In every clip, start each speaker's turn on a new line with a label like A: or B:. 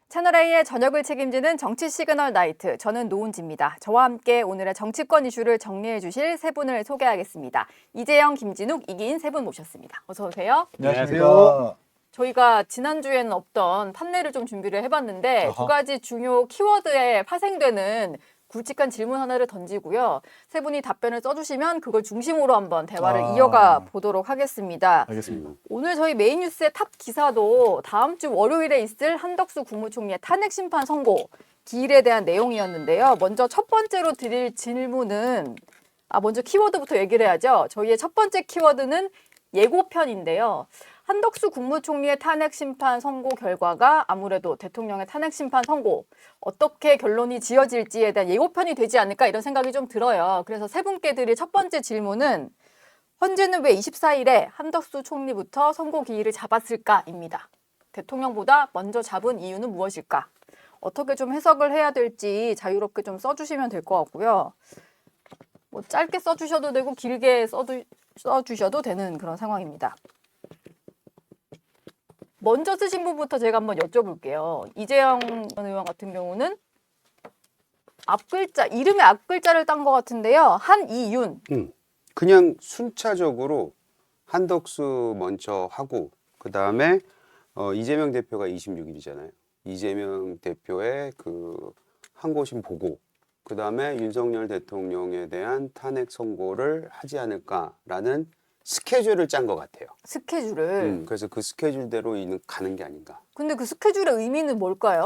A: 채널A의 저녁을 책임지는 정치 시그널 나이트, 저는 노은지입니다. 저와 함께 오늘의 정치권 이슈를 정리해 주실 세 분을 소개하겠습니다. 이재영, 김진욱, 이기인 세 분 모셨습니다. 어서 오세요.
B: 안녕하세요.
A: 저희가 지난주에는 없던 판례를 좀 준비를 해봤는데 두 가지 중요 키워드에 파생되는 굵직한 질문 하나를 던지고요. 세 분이 답변을 써주시면 그걸 중심으로 한번 대화를 이어가 보도록 하겠습니다.
B: 알겠습니다.
A: 오늘 저희 메인 뉴스의 탑 기사도 다음 주 월요일에 있을 한덕수 국무총리의 탄핵 심판 선고 기일에 대한 내용이었는데요. 먼저 첫 번째로 드릴 질문은 먼저 키워드부터 얘기를 해야죠. 저희의 첫 번째 키워드는 예고편인데요. 한덕수 국무총리의 탄핵 심판 선고 결과가 아무래도 대통령의 탄핵 심판 선고 어떻게 결론이 지어질지에 대한 예고편이 되지 않을까 이런 생각이 좀 들어요. 그래서 세 분께 드릴 첫 번째 질문은 헌재는 왜 24일에 한덕수 총리부터 선고 기일을 잡았을까입니다. 대통령보다 먼저 잡은 이유는 무엇일까? 어떻게 좀 해석을 해야 될지 자유롭게 좀 써주시면 될 것 같고요. 뭐 짧게 써주셔도 되고 길게 써주셔도 되는 그런 상황입니다. 먼저 쓰신 분부터 제가 한번 여쭤볼게요. 이재영 전 의원 같은 경우는 앞글자, 이름의 앞글자를 딴 것 같은데요. 한이윤.
C: 그냥 순차적으로 한덕수 먼저 하고 그 다음에 이재명 대표가 26일이잖아요. 이재명 대표의 그 항고심 보고 그 다음에 윤석열 대통령에 대한 탄핵 선고를 하지 않을까라는 스케줄을 짠 것 같아요.
A: 스케줄을.
C: 그래서 그 스케줄대로 가는 게 아닌가.
A: 근데 그 스케줄의 의미는 뭘까요?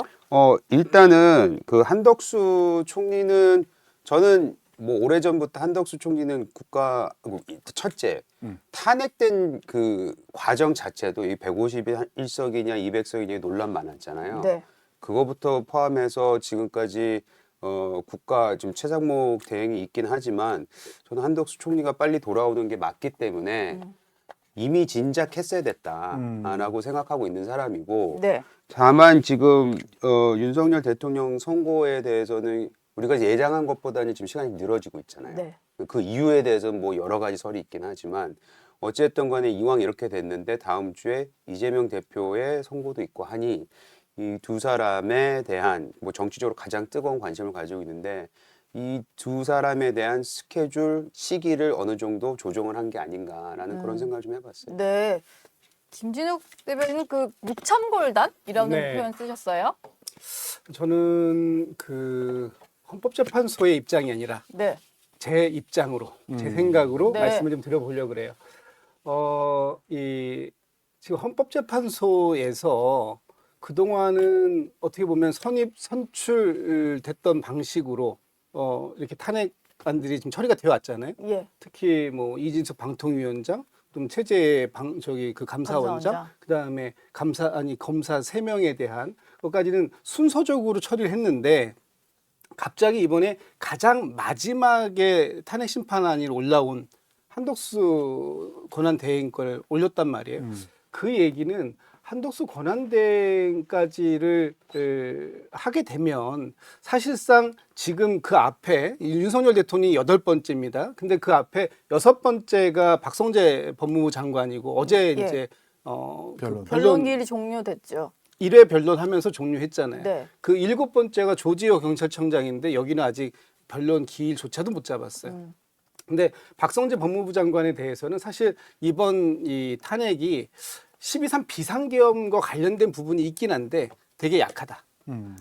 C: 일단은 그 한덕수 총리는 저는 뭐 오래전부터 한덕수 총리는 첫째 탄핵된 그 과정 자체도 이 151석이냐 200석이냐 논란 많았잖아요.
A: 네.
C: 그거부터 포함해서 지금까지 국가 좀 최상목 대행이 있긴 하지만 저는 한덕수 총리가 빨리 돌아오는 게 맞기 때문에 이미 진작했어야 됐다라고 생각하고 있는 사람이고
A: 네.
C: 다만 지금 윤석열 대통령 선고에 대해서는 우리가 예상한 것보다는 지금 시간이 늘어지고 있잖아요.
A: 네.
C: 그 이유에 대해서는 뭐 여러 가지 설이 있긴 하지만 어쨌든 간에 이왕 이렇게 됐는데 다음 주에 이재명 대표의 선고도 있고 하니 이 두 사람에 대한 뭐 정치적으로 가장 뜨거운 관심을 가지고 있는데 이 두 사람에 대한 스케줄 시기를 어느 정도 조정을 한 게 아닌가라는 그런 생각을 좀 해봤어요.
A: 네. 김진욱 대변인 그 묵참골단이라는 표현 쓰셨어요?
B: 저는 그 헌법재판소의 입장이 아니라
A: 네.
B: 제 입장으로, 제 생각으로
A: 네.
B: 말씀을 좀 드려보려고 그래요. 지금 헌법재판소에서 그동안은 어떻게 보면 선출됐던 방식으로 이렇게 탄핵안들이 지금 처리가 되어 왔잖아요.
A: 예.
B: 특히 뭐 이진석 방통위원장, 또 최재 감사원장, 그다음에 검사 3명에 대한 것까지는 순서적으로 처리를 했는데 갑자기 이번에 가장 마지막에 탄핵 심판안이 올라온 한덕수 권한대행 걸 올렸단 말이에요. 그 얘기는 한덕수 권한대행까지를 하게 되면 사실상 지금 그 앞에 윤석열 대통령이 8번째입니다. 근데 그 앞에 6번째가 박성재 법무부 장관이고 어제 이제
A: 변론기일이 종료됐죠.
B: 1회 변론하면서 종료했잖아요.
A: 네.
B: 그 7번째가 조지호 경찰청장인데 여기는 아직 변론 기일조차도 못 잡았어요. 근데 박성재 법무부 장관에 대해서는 사실 이번 이 탄핵이 12.3 비상계엄과 관련된 부분이 있긴 한데 되게 약하다.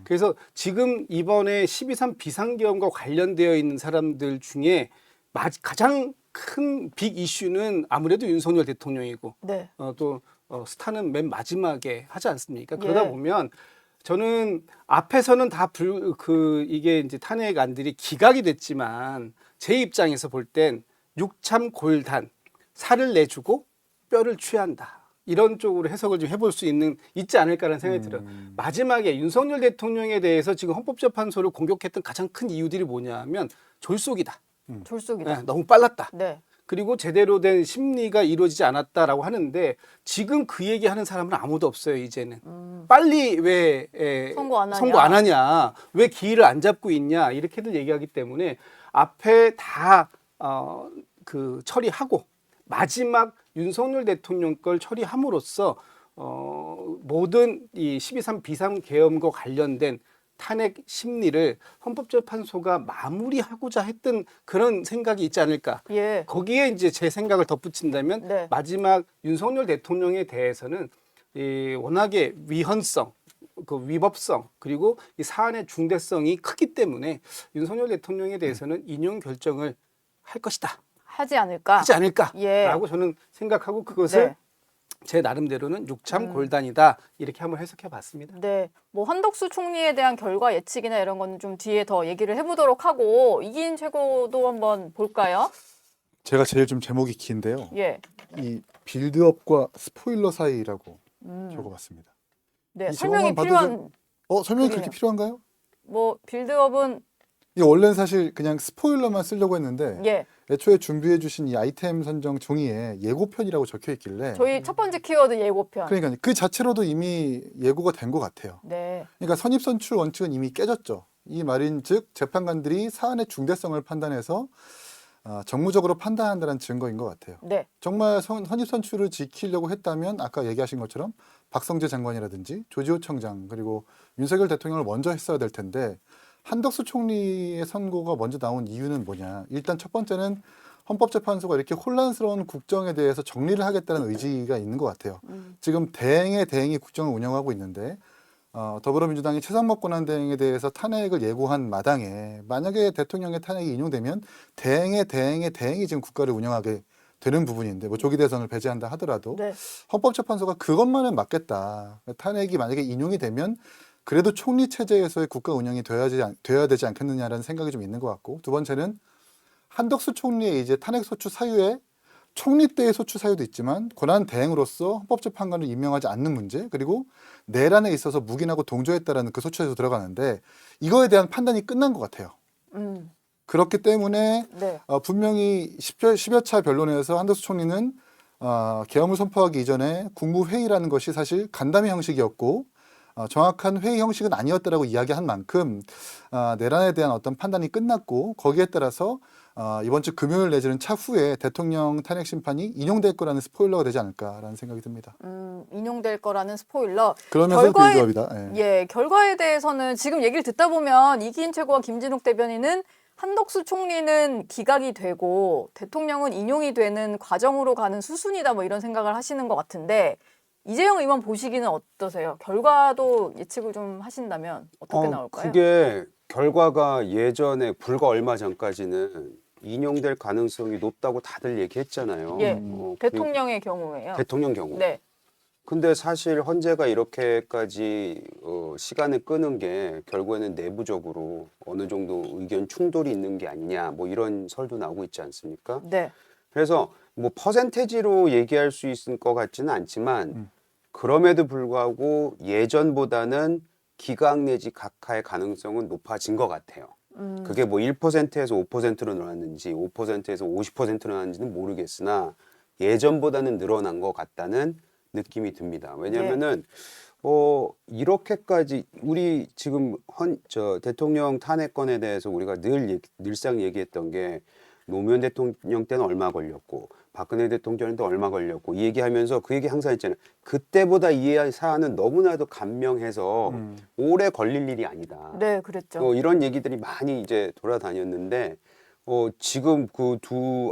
B: 그래서 지금 이번에 12.3 비상계엄과 관련되어 있는 사람들 중에 가장 큰 빅 이슈는 아무래도 윤석열 대통령이고
A: 네.
B: 또 스타는 맨 마지막에 하지 않습니까? 그러다 보면 저는 앞에서는 다 이게 이제 탄핵안들이 기각이 됐지만 제 입장에서 볼 땐 육참골단 살을 내주고 뼈를 취한다. 이런 쪽으로 해석을 좀 해볼 수 있지 않을까라는 생각이 들어요. 마지막에 윤석열 대통령에 대해서 지금 헌법재판소를 공격했던 가장 큰 이유들이 뭐냐면 졸속이다.
A: 졸속이다.
B: 네, 너무 빨랐다.
A: 네.
B: 그리고 제대로 된 심리가 이루어지지 않았다라고 하는데 지금 그 얘기하는 사람은 아무도 없어요. 이제는 빨리 왜
A: 선고
B: 안 하냐, 왜 기일을 안 잡고 있냐 이렇게들 얘기하기 때문에 앞에 다 그 처리하고 마지막 윤석열 대통령 걸 처리함으로써 모든 이 12.3 비상계엄과 관련된 탄핵 심리를 헌법재판소가 마무리하고자 했던 그런 생각이 있지 않을까.
A: 예.
B: 거기에 이제 제 생각을 덧붙인다면
A: 네.
B: 마지막 윤석열 대통령에 대해서는 이 워낙에 위헌성, 그 위법성 그리고 이 사안의 중대성이 크기 때문에 윤석열 대통령에 대해서는 인용 결정을 할 것이다.
A: 하지 않을까?
B: 하지 않을까라고
A: 예.
B: 저는 생각하고 그것을
A: 네.
B: 제 나름대로는 육참 골단이다 이렇게 한번 해석해 봤습니다.
A: 네, 뭐 한덕수 총리에 대한 결과 예측이나 이런 건 좀 뒤에 더 얘기를 해보도록 하고 이기인 최고도 한번 볼까요?
D: 제가 제일 좀 제목이 긴데요.
A: 예,
D: 이 빌드업과 스포일러 사이라고
A: 음.
D: 적어봤습니다.
A: 네,
D: 이
A: 설명이
D: 제목만 봐도
A: 필요한
D: 설명이
A: 그러네요.
D: 그렇게 필요한가요?
A: 뭐 빌드업은
D: 이 원래는 사실 그냥 스포일러만 쓰려고 했는데
A: 예,
D: 애초에 준비해 주신 이 아이템 선정 종이에 예고편이라고 적혀 있길래
A: 저희 첫 번째 키워드 예고편.
D: 그러니까 그 자체로도 이미 예고가 된 것 같아요.
A: 네,
D: 그러니까 선입선출 원칙은 이미 깨졌죠. 이 말인즉 재판관들이 사안의 중대성을 판단해서 정무적으로 판단한다는 증거인 것 같아요.
A: 네,
D: 정말 선입선출을 지키려고 했다면 아까 얘기하신 것처럼 박성재 장관이라든지 조지호 청장 그리고 윤석열 대통령을 먼저 했어야 될 텐데 한덕수 총리의 선고가 먼저 나온 이유는 뭐냐. 일단 첫 번째는 헌법재판소가 이렇게 혼란스러운 국정에 대해서 정리를 하겠다는 의지가 있는 것 같아요. 지금 대행이 국정을 운영하고 있는데 더불어민주당이 최상목 권한대행에 대해서 탄핵을 예고한 마당에 만약에 대통령의 탄핵이 인용되면 대행이 지금 국가를 운영하게 되는 부분인데 뭐 조기 대선을 배제한다 하더라도
A: 네,
D: 헌법재판소가 그것만은 막겠다. 탄핵이 만약에 인용이 되면 그래도 총리 체제에서의 국가 운영이 되어야 되지 않겠느냐라는 생각이 좀 있는 것 같고 두 번째는 한덕수 총리의 이제 탄핵 소추 사유에 총리 때의 소추 사유도 있지만 권한 대행으로서 헌법재판관을 임명하지 않는 문제 그리고 내란에 있어서 묵인하고 동조했다라는 그 소추에서 들어가는데 이거에 대한 판단이 끝난 것 같아요. 그렇기 때문에
A: 네,
D: 분명히 10여 차 변론에서 한덕수 총리는 계엄을 선포하기 이전에 국무회의라는 것이 사실 간담회 형식이었고 정확한 회의 형식은 아니었다라고 이야기한 만큼 내란에 대한 어떤 판단이 끝났고 거기에 따라서 이번 주 금요일 내지는 차후에 대통령 탄핵 심판이 인용될 거라는 스포일러가 되지 않을까라는 생각이 듭니다.
A: 인용될 거라는 스포일러.
D: 그러면서 빌드업이다. 예.
A: 예, 결과에 대해서는 지금 얘기를 듣다 보면 이기인 최고와 김진욱 대변인은 한덕수 총리는 기각이 되고 대통령은 인용이 되는 과정으로 가는 수순이다 뭐 이런 생각을 하시는 것 같은데 이재용 의원 보시기는 어떠세요? 결과도 예측을 좀 하신다면 어떻게 나올까요?
C: 그게 결과가 예전에 불과 얼마 전까지는 인용될 가능성이 높다고 다들 얘기했잖아요.
A: 예,
C: 그
A: 대통령의 경우에요.
C: 대통령 경우.
A: 네,
C: 근데 사실 헌재가 이렇게까지 시간을 끄는 게 결국에는 내부적으로 어느 정도 의견 충돌이 있는 게 아니냐 뭐 이런 설도 나오고 있지 않습니까?
A: 네,
C: 그래서 뭐 퍼센테이지로 얘기할 수 있을 것 같지는 않지만 그럼에도 불구하고 예전보다는 기각 내지 각하의 가능성은 높아진 것 같아요. 그게 뭐 1%에서 5%로 늘어났는지 5%에서 50%로 늘어났는지는 모르겠으나 예전보다는 늘어난 것 같다는 느낌이 듭니다. 왜냐면은 이렇게까지 우리 지금 대통령 탄핵권에 대해서 우리가 늘상 얘기했던 게 노무현 대통령 때는 얼마 걸렸고 박근혜 대통령 때는 얼마 걸렸고 이 얘기하면서 그 얘기 항상 했잖아요. 그때보다 이 사안은 너무나도 간명해서 오래 걸릴 일이 아니다.
A: 네, 그랬죠.
C: 이런 얘기들이 많이 이제 돌아다녔는데 지금 그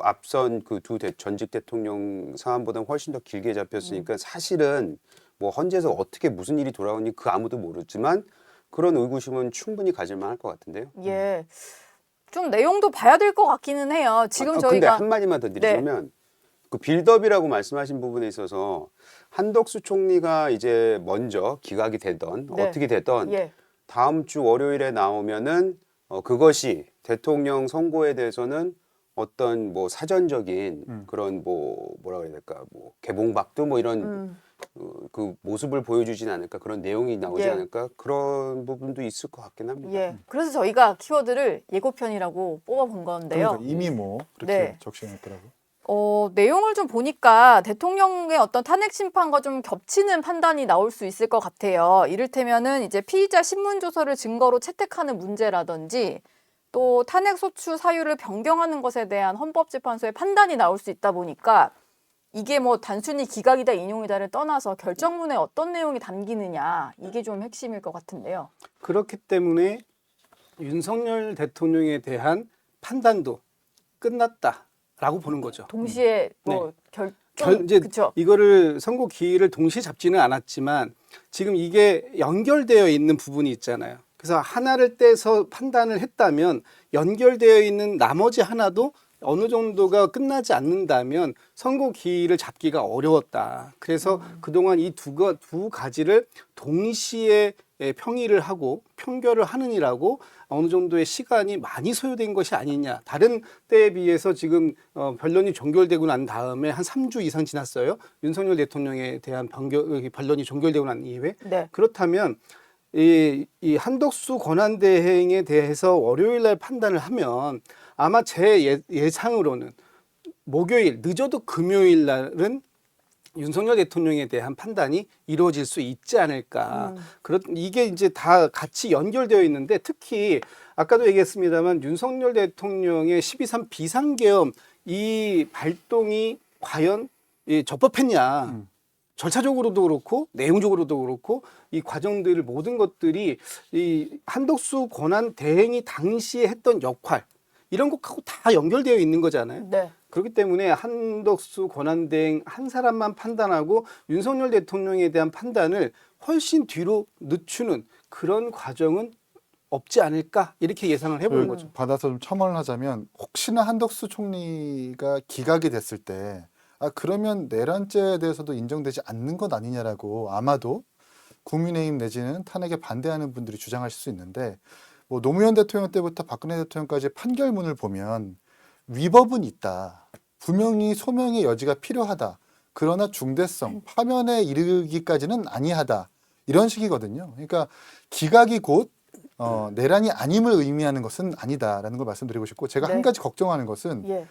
C: 앞선 그 전직 대통령 사안보다 훨씬 더 길게 잡혔으니까 사실은 뭐 헌재에서 어떻게 무슨 일이 돌아오니 그 아무도 모르지만 그런 의구심은 충분히 가질 만할 것 같은데요.
A: 예, 좀 내용도 봐야 될 것 같기는 해요. 지금
C: 근데
A: 저희가
C: 한마디만 더 드리자면 그 빌드업이라고 말씀하신 부분에 있어서 한덕수 총리가 이제 먼저 기각이 되던
A: 네.
C: 어떻게 되던
A: 예,
C: 다음 주 월요일에 나오면은 그것이 대통령 선고에 대해서는 어떤 뭐 사전적인 그런 뭐라 그래야 될까 뭐 개봉박두 뭐 이런 그 모습을 보여주진 않을까 그런 내용이 나오지
A: 예.
C: 않을까 그런 부분도 있을 것 같긴 합니다.
A: 예. 그래서 저희가 키워드를 예고편이라고 뽑아본 건데요.
D: 그러니까 이미 뭐 그렇게
A: 네.
D: 적시해놨더라고요.
A: 내용을 좀 보니까 대통령의 어떤 탄핵 심판과 좀 겹치는 판단이 나올 수 있을 것 같아요. 이를테면은 이제 피의자 신문 조서를 증거로 채택하는 문제라든지 또 탄핵 소추 사유를 변경하는 것에 대한 헌법재판소의 판단이 나올 수 있다 보니까 이게 뭐 단순히 기각이다 인용이다를 떠나서 결정문에 어떤 내용이 담기느냐 이게 좀 핵심일 것 같은데요.
B: 그렇기 때문에 윤석열 대통령에 대한 판단도 끝났다라고 보는 거죠.
A: 동시에 뭐
B: 이제
A: 그쵸.
B: 이거를 선고 기일을 동시에 잡지는 않았지만 지금 이게 연결되어 있는 부분이 있잖아요. 그래서 하나를 떼서 판단을 했다면 연결되어 있는 나머지 하나도 어느 정도가 끝나지 않는다면 선고 기일을 잡기가 어려웠다. 그래서 그동안 이 두 가지를 동시에 평의를 하고 평결을 하느니라고 어느 정도의 시간이 많이 소요된 것이 아니냐. 다른 때에 비해서 지금 변론이 종결되고 난 다음에 한 3주 이상 지났어요. 윤석열 대통령에 대한 변론이 종결되고 난 이후에.
A: 네.
B: 그렇다면 이 한덕수 권한대행에 대해서 월요일 날 판단을 하면 아마 제 예상으로는 목요일 늦어도 금요일 날은 윤석열 대통령에 대한 판단이 이루어질 수 있지 않을까. 이게 이제 다 같이 연결되어 있는데 특히 아까도 얘기했습니다만 윤석열 대통령의 12.3 비상계엄 이 발동이 과연 적법했냐. 절차적으로도 그렇고 내용적으로도 그렇고 이 과정들 모든 것들이 이 한덕수 권한 대행이 당시에 했던 역할 이런 것하고 다 연결되어 있는 거잖아요.
A: 네.
B: 그렇기 때문에 한덕수 권한대행 한 사람만 판단하고 윤석열 대통령에 대한 판단을 훨씬 뒤로 늦추는 그런 과정은 없지 않을까 이렇게 예상을 해보는 거죠.
D: 받아서 좀 첨언을 하자면 혹시나 한덕수 총리가 기각이 됐을 때 그러면 내란죄에 대해서도 인정되지 않는 것 아니냐라고 아마도 국민의힘 내지는 탄핵에 반대하는 분들이 주장하실 수 있는데 뭐 노무현 대통령 때부터 박근혜 대통령까지 판결문을 보면 위법은 있다. 분명히 소명의 여지가 필요하다. 그러나 중대성, 파면에 이르기까지는 아니하다. 이런 식이거든요. 그러니까 기각이 곧 내란이 아님을 의미하는 것은 아니다라는 걸 말씀드리고 싶고 제가
A: 네.
D: 한 가지 걱정하는 것은
A: 예.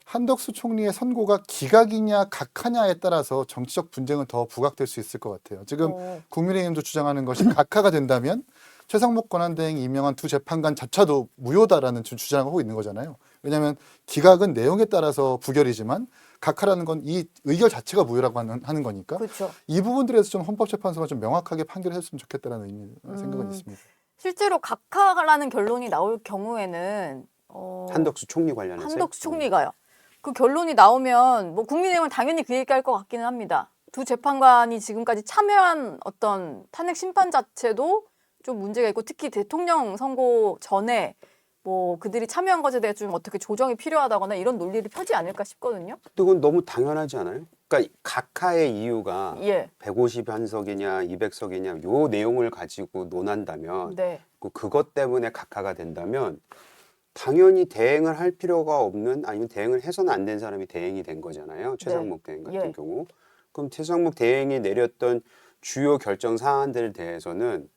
D: 한덕수 총리의 선고가 기각이냐 각하냐에 따라서 정치적 분쟁은 더 부각될 수 있을 것 같아요. 지금 국민의힘도 주장하는 것이 각하가 된다면 최상목 권한대행이 임명한 두 재판관 자체도 무효다라는 주장을 하고 있는 거잖아요. 왜냐하면 기각은 내용에 따라서 부결이지만 각하라는 건 이 의결 자체가 무효라고 하는 거니까
A: 그렇죠.
D: 이 부분들에서 좀 헌법재판소가 좀 명확하게 판결했으면 좋겠다라는 생각은 있습니다.
A: 실제로 각하라는 결론이 나올 경우에는
C: 한덕수 총리 관련해서
A: 한덕수 총리가요. 그 결론이 나오면 뭐 국민의힘은 당연히 그 얘기할 것 같기는 합니다. 두 재판관이 지금까지 참여한 어떤 탄핵 심판 자체도 좀 문제가 있고 특히 대통령 선고 전에 뭐 그들이 참여한 것에 대해 좀 어떻게 조정이 필요하다거나 이런 논리를 펴지 않을까 싶거든요.
C: 그건 너무 당연하지 않아요? 그러니까 각하의 이유가
A: 예.
C: 150석이냐 200석이냐 요 내용을 가지고 논한다면
A: 네.
C: 그것 때문에 각하가 된다면 당연히 대행을 할 필요가 없는 아니면 대행을 해서는 안 된 사람이 대행이 된 거잖아요. 최상목 대행 같은
A: 예.
C: 경우. 그럼 최상목 대행이 내렸던 주요 결정 사안들에 대해서는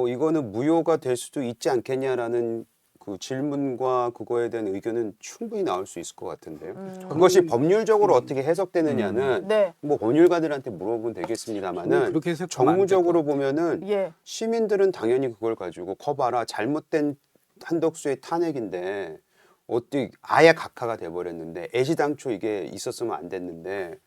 C: 이거는 무효가 될 수도 있지 않겠냐라는 그 질문과 그거에 대한 의견은 충분히 나올 수 있을 것 같은데요. 그것이 법률적으로 어떻게 해석되느냐는
A: 네.
C: 뭐 법률가들한테 물어보면 되겠습니다만은
B: 그렇게 해석하면
C: 정무적으로 보면은
A: 예.
C: 시민들은 당연히 그걸 가지고 커봐라 잘못된 한덕수의 탄핵인데 어떻게 아예 각하가 돼버렸는데 애시당초 이게 있었으면 안 됐는데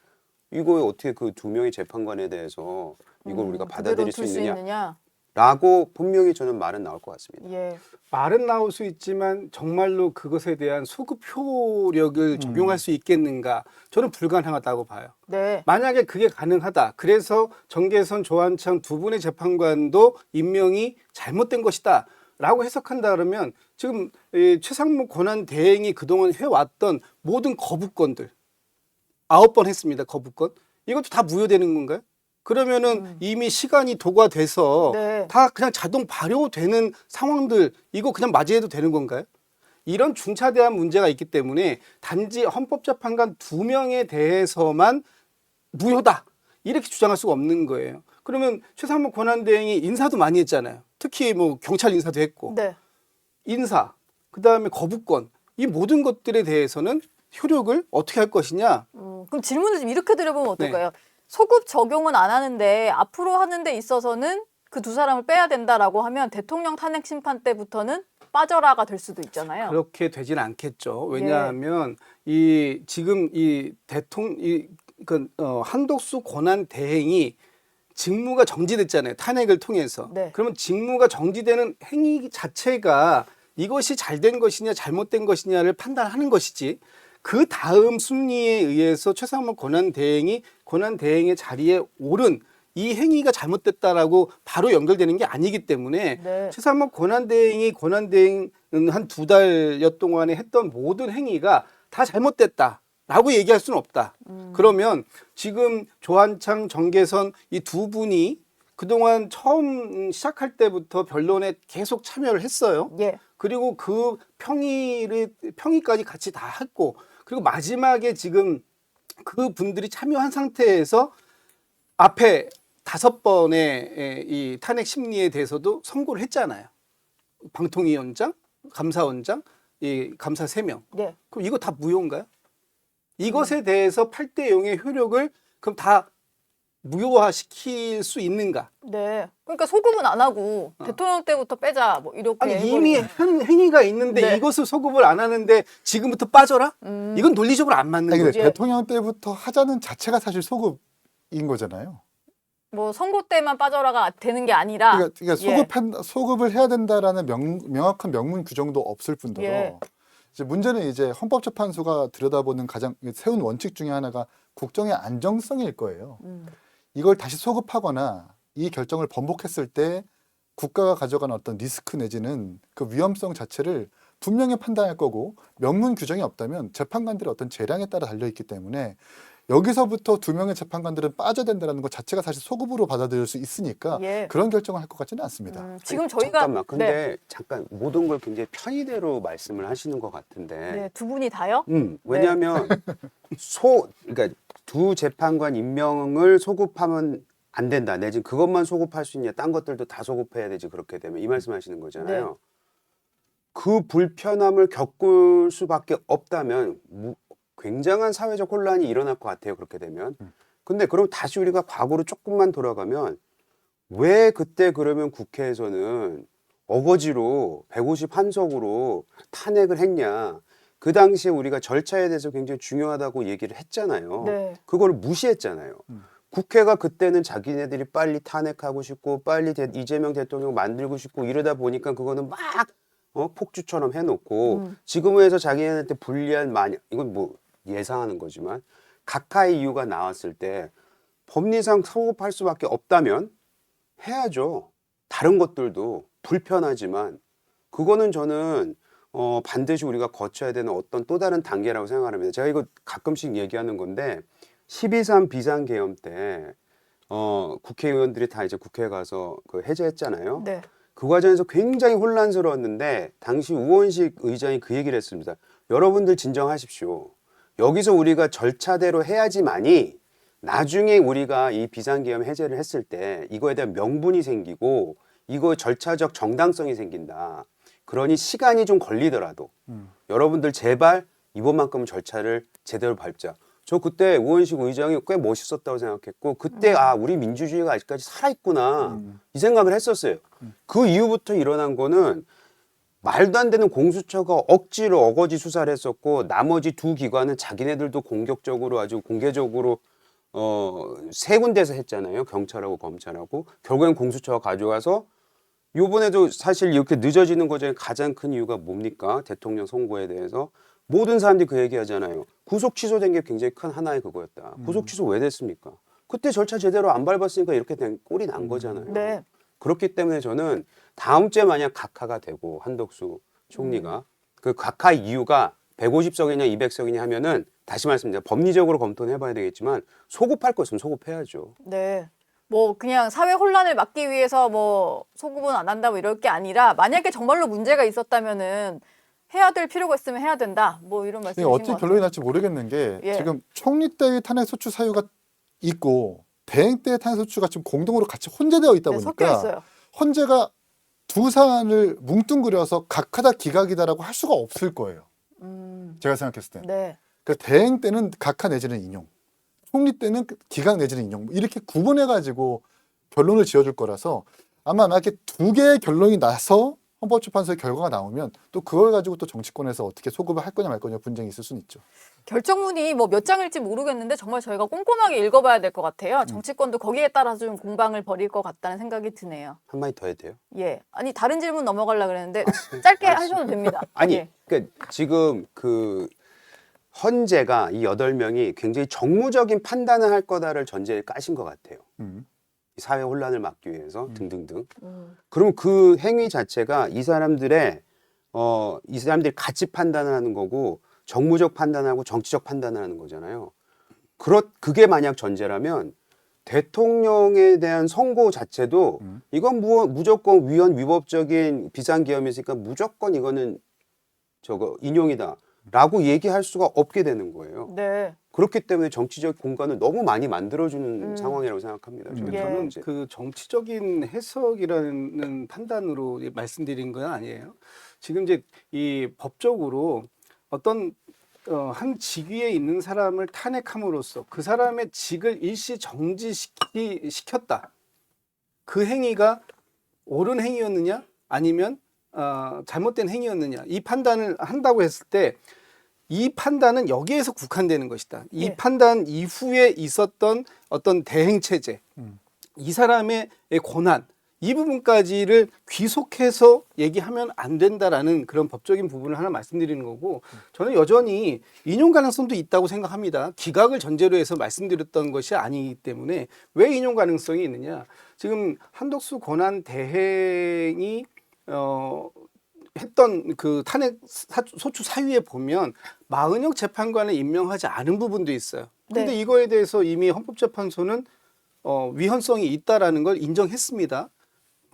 C: 이거에 어떻게 그 두 명의 재판관에 대해서 이걸 우리가 받아들일 수 있느냐? 라고 분명히 저는 말은 나올 것 같습니다.
A: 예.
B: 말은 나올 수 있지만 정말로 그것에 대한 소급 효력을 적용할 수 있겠는가? 저는 불가능하다고 봐요.
A: 네.
B: 만약에 그게 가능하다. 그래서 정계선, 조한창 두 분의 재판관도 임명이 잘못된 것이다. 라고 해석한다 그러면 지금 최상목 권한 대행이 그동안 해왔던 모든 거부권들 9번 했습니다. 거부권. 이것도 다 무효되는 건가요? 그러면은 이미 시간이 도과돼서
A: 네.
B: 다 그냥 자동 발효되는 상황들 이거 그냥 맞이해도 되는 건가요? 이런 중차대한 문제가 있기 때문에 단지 헌법재판관 2명에 대해서만 무효다 이렇게 주장할 수가 없는 거예요. 그러면 최상목 권한대행이 인사도 많이 했잖아요. 특히 뭐 경찰 인사도 했고
A: 네.
B: 인사 그다음에 거부권 이 모든 것들에 대해서는 효력을 어떻게 할 것이냐.
A: 그럼 질문을 좀 이렇게 드려보면 어떨까요?
B: 네.
A: 소급 적용은 안 하는데 앞으로 하는 데 있어서는 그 두 사람을 빼야 된다라고 하면 대통령 탄핵 심판 때부터는 빠져라가 될 수도 있잖아요.
B: 그렇게 되지는 않겠죠. 왜냐하면 이 지금 이 한덕수 권한 대행이 직무가 정지됐잖아요. 탄핵을 통해서.
A: 네.
B: 그러면 직무가 정지되는 행위 자체가 이것이 잘된 것이냐 잘못된 것이냐를 판단하는 것이지, 그 다음 순위에 의해서 최상목 권한 대행의 자리에 오른 이 행위가 잘못됐다라고 바로 연결되는 게 아니기 때문에
A: 네.
B: 최상목 권한 대행은 한 2달여 동안에 했던 모든 행위가 다 잘못됐다라고 얘기할 수는 없다. 그러면 지금 조한창, 정계선 이 두 분이 그동안 처음 시작할 때부터 변론에 계속 참여를 했어요.
A: 예.
B: 그리고 그 평의까지 같이 다 했고, 그리고 마지막에 지금 그 분들이 참여한 상태에서 앞에 5번의 이 탄핵 심리에 대해서도 선고를 했잖아요. 방통위원장, 감사원장, 이 감사 3명.
A: 네.
B: 그럼 이거 다 무효인가요? 이것에 대해서 8대 0의 효력을 그럼 다 무효화시킬 수 있는가?
A: 네. 그러니까 소급은 안 하고 대통령 때부터 빼자 뭐 이렇게
B: 아니
A: 해버리는.
B: 이미 한 행위가 있는데
A: 네.
B: 이것을 소급을 안 하는데 지금부터 빠져라? 이건 논리적으로 안 맞는
D: 아니, 근데
B: 거죠.
D: 대통령 때부터 하자는 자체가 사실 소급인 거잖아요.
A: 뭐 선거 때만 빠져라가 되는 게 아니라
D: 그러니까 소급을 해야 된다라는 명확한 명문 규정도 없을 뿐더러
A: 예.
D: 이제 문제는 이제 헌법재판소가 들여다보는 가장 세운 원칙 중에 하나가 국정의 안정성일 거예요. 이걸 다시 소급하거나 이 결정을 번복했을 때 국가가 가져가는 어떤 리스크 내지는 그 위험성 자체를 분명히 판단할 거고, 명문 규정이 없다면 재판관들의 어떤 재량에 따라 달려있기 때문에 여기서부터 2명의 재판관들은 빠져야 된다는 것 자체가 사실 소급으로 받아들일 수 있으니까
A: 예.
D: 그런 결정을 할 것 같지는 않습니다.
A: 지금 저희가
C: 잠깐만. 근데
A: 네.
C: 잠깐 모든 걸 굉장히 편의대로 말씀을 하시는 것 같은데.
A: 네, 두 분이 다요?
C: 왜냐하면 그러니까 두 재판관 임명을 소급하면 안 된다. 내지 그것만 소급할 수 있냐. 딴 것들도 다 소급해야 되지. 그렇게 되면 이 말씀하시는 거잖아요.
A: 네.
C: 그 불편함을 겪을 수밖에 없다면 굉장한 사회적 혼란이 일어날 것 같아요. 그렇게 되면. 근데 그럼 다시 우리가 과거로 조금만 돌아가면 왜 그때 그러면 국회에서는 어거지로 151석으로 탄핵을 했냐. 그 당시에 우리가 절차에 대해서 굉장히 중요하다고 얘기를 했잖아요.
A: 네.
C: 그걸 무시했잖아요. 국회가 그때는 자기네들이 빨리 탄핵하고 싶고 빨리 이재명 대통령 만들고 싶고 이러다 보니까 그거는 막 폭주처럼 해놓고 지금에 해서 자기네한테 불리한 이건 뭐 예상하는 거지만 각하의 이유가 나왔을 때 법리상 소급할 수밖에 없다면 해야죠. 다른 것들도 불편하지만 그거는 저는 반드시 우리가 거쳐야 되는 어떤 또 다른 단계라고 생각합니다. 제가 이거 가끔씩 얘기하는 건데 12.3 비상계엄 때 국회의원들이 다 이제 국회에 가서 그 해제했잖아요.
A: 네.
C: 그 과정에서 굉장히 혼란스러웠는데 당시 우원식 의장이 그 얘기를 했습니다. 여러분들 진정하십시오. 여기서 우리가 절차대로 해야지만이 나중에 우리가 이 비상계엄 해제를 했을 때 이거에 대한 명분이 생기고 이거 절차적 정당성이 생긴다. 그러니 시간이 좀 걸리더라도 여러분들 제발 이번만큼은 절차를 제대로 밟자. 저 그때 우원식 의장이 꽤 멋있었다고 생각했고 그때 우리 민주주의가 아직까지 살아있구나 이 생각을 했었어요. 그 이후부터 일어난 거는 말도 안 되는 공수처가 억지로 어거지 수사를 했었고 나머지 두 기관은 자기네들도 공격적으로 아주 공개적으로 3군데서 했잖아요. 경찰하고 검찰하고. 결국엔 공수처가 가져와서 요번에도 사실 이렇게 늦어지는 것 중에 가장 큰 이유가 뭡니까? 대통령 선거에 대해서 모든 사람들이 그 얘기하잖아요. 구속 취소된 게 굉장히 큰 하나의 그거였다. 구속 취소 왜 됐습니까? 그때 절차 제대로 안 밟았으니까 이렇게 된 꼴이 난 거잖아요.
A: 네.
C: 그렇기 때문에 저는 다음 주에 만약 각하가 되고 한덕수 총리가 그 각하 이유가 150석이냐 200석이냐 하면은 다시 말씀드립니다. 법리적으로 검토는 해봐야 되겠지만 소급할 거 있으면 소급해야죠.
A: 네. 뭐 그냥 사회 혼란을 막기 위해서 뭐 소급은 안 한다 뭐 이럴 게 아니라 만약에 정말로 문제가 있었다면은 해야 될 필요가 있으면 해야 된다. 뭐 이런 말씀이신 것
D: 어떻게
A: 같아요.
D: 결론이 날지 모르겠는 게
A: 예.
D: 지금 총리 때의 탄핵 소추 사유가 있고 대행 때의 탄핵 소추가 지금 공동으로 같이 혼재되어 있다
A: 네, 섞여
D: 보니까
A: 있어요.
D: 헌재가 두 사안을 뭉뚱그려서 각하다 기각이다라고 할 수가 없을 거예요. 제가 생각했을 때.
A: 네.
D: 그러니까 대행 때는 각하 내지는 인용, 총리 때는 기각 내지는 인용 이렇게 구분해가지고 결론을 지어줄 거라서 아마 만약에 두 개의 결론이 나서 헌법재판소의 결과가 나오면 또 그걸 가지고 또 정치권에서 어떻게 소급을 할 거냐 말 거냐 분쟁이 있을 수는 있죠.
A: 결정문이 뭐 몇 장일지 모르겠는데 정말 저희가 꼼꼼하게 읽어봐야 될 것 같아요. 정치권도 거기에 따라서 좀 공방을 벌일 것 같다는 생각이 드네요.
C: 한마디 더 해도 돼요?
A: 예. 아니 다른 질문 넘어가려고 그랬는데 짧게 하셔도 됩니다.
C: 아니,
A: 예.
C: 그러니까 지금 그 헌재가 이 8명이 굉장히 정무적인 판단을 할 거다를 전제에 까신 것 같아요.
D: 음.
C: 사회 혼란을 막기 위해서 등등등.
A: 음.
C: 그러면 그 행위 자체가 이 사람들이 같이 판단을 하는 거고 정무적 판단하고 정치적 판단을 하는 거잖아요. 그게 만약 전제라면 대통령에 대한 선고 자체도 이건 무조건 위헌위법적인 비상계엄이니까 무조건 이거는 인용이다라고 얘기할 수가 없게 되는 거예요.
A: 네.
C: 그렇기 때문에 정치적 공간을 너무 많이 만들어주는 상황이라고 생각합니다. 저는.
A: 예.
B: 저는 그 정치적인 해석이라는 판단으로 말씀드린 건 아니에요. 지금 이제 이 법적으로 어떤 한 직위에 있는 사람을 탄핵함으로써 그 사람의 직을 일시 정지시켰다. 그 행위가 옳은 행위였느냐 아니면 잘못된 행위였느냐 이 판단을 한다고 했을 때 이 판단은 여기에서 국한되는 것이다. 이
A: 예.
B: 판단 이후에 있었던 어떤 대행 체제, 이 사람의 권한 이 부분까지를 귀속해서 얘기하면 안 된다라는 그런 법적인 부분을 하나 말씀드리는 거고 저는 여전히 인용 가능성도 있다고 생각합니다. 기각을 전제로 해서 말씀드렸던 것이 아니기 때문에 왜 인용 가능성이 있느냐? 지금 한덕수 권한 대행이 했던 그 탄핵 소추 사유에 보면 마은혁 재판관을 임명하지 않은 부분도 있어요. 근데
A: 네.
B: 이거에 대해서 이미 헌법재판소는 위헌성이 있다라는 걸 인정했습니다.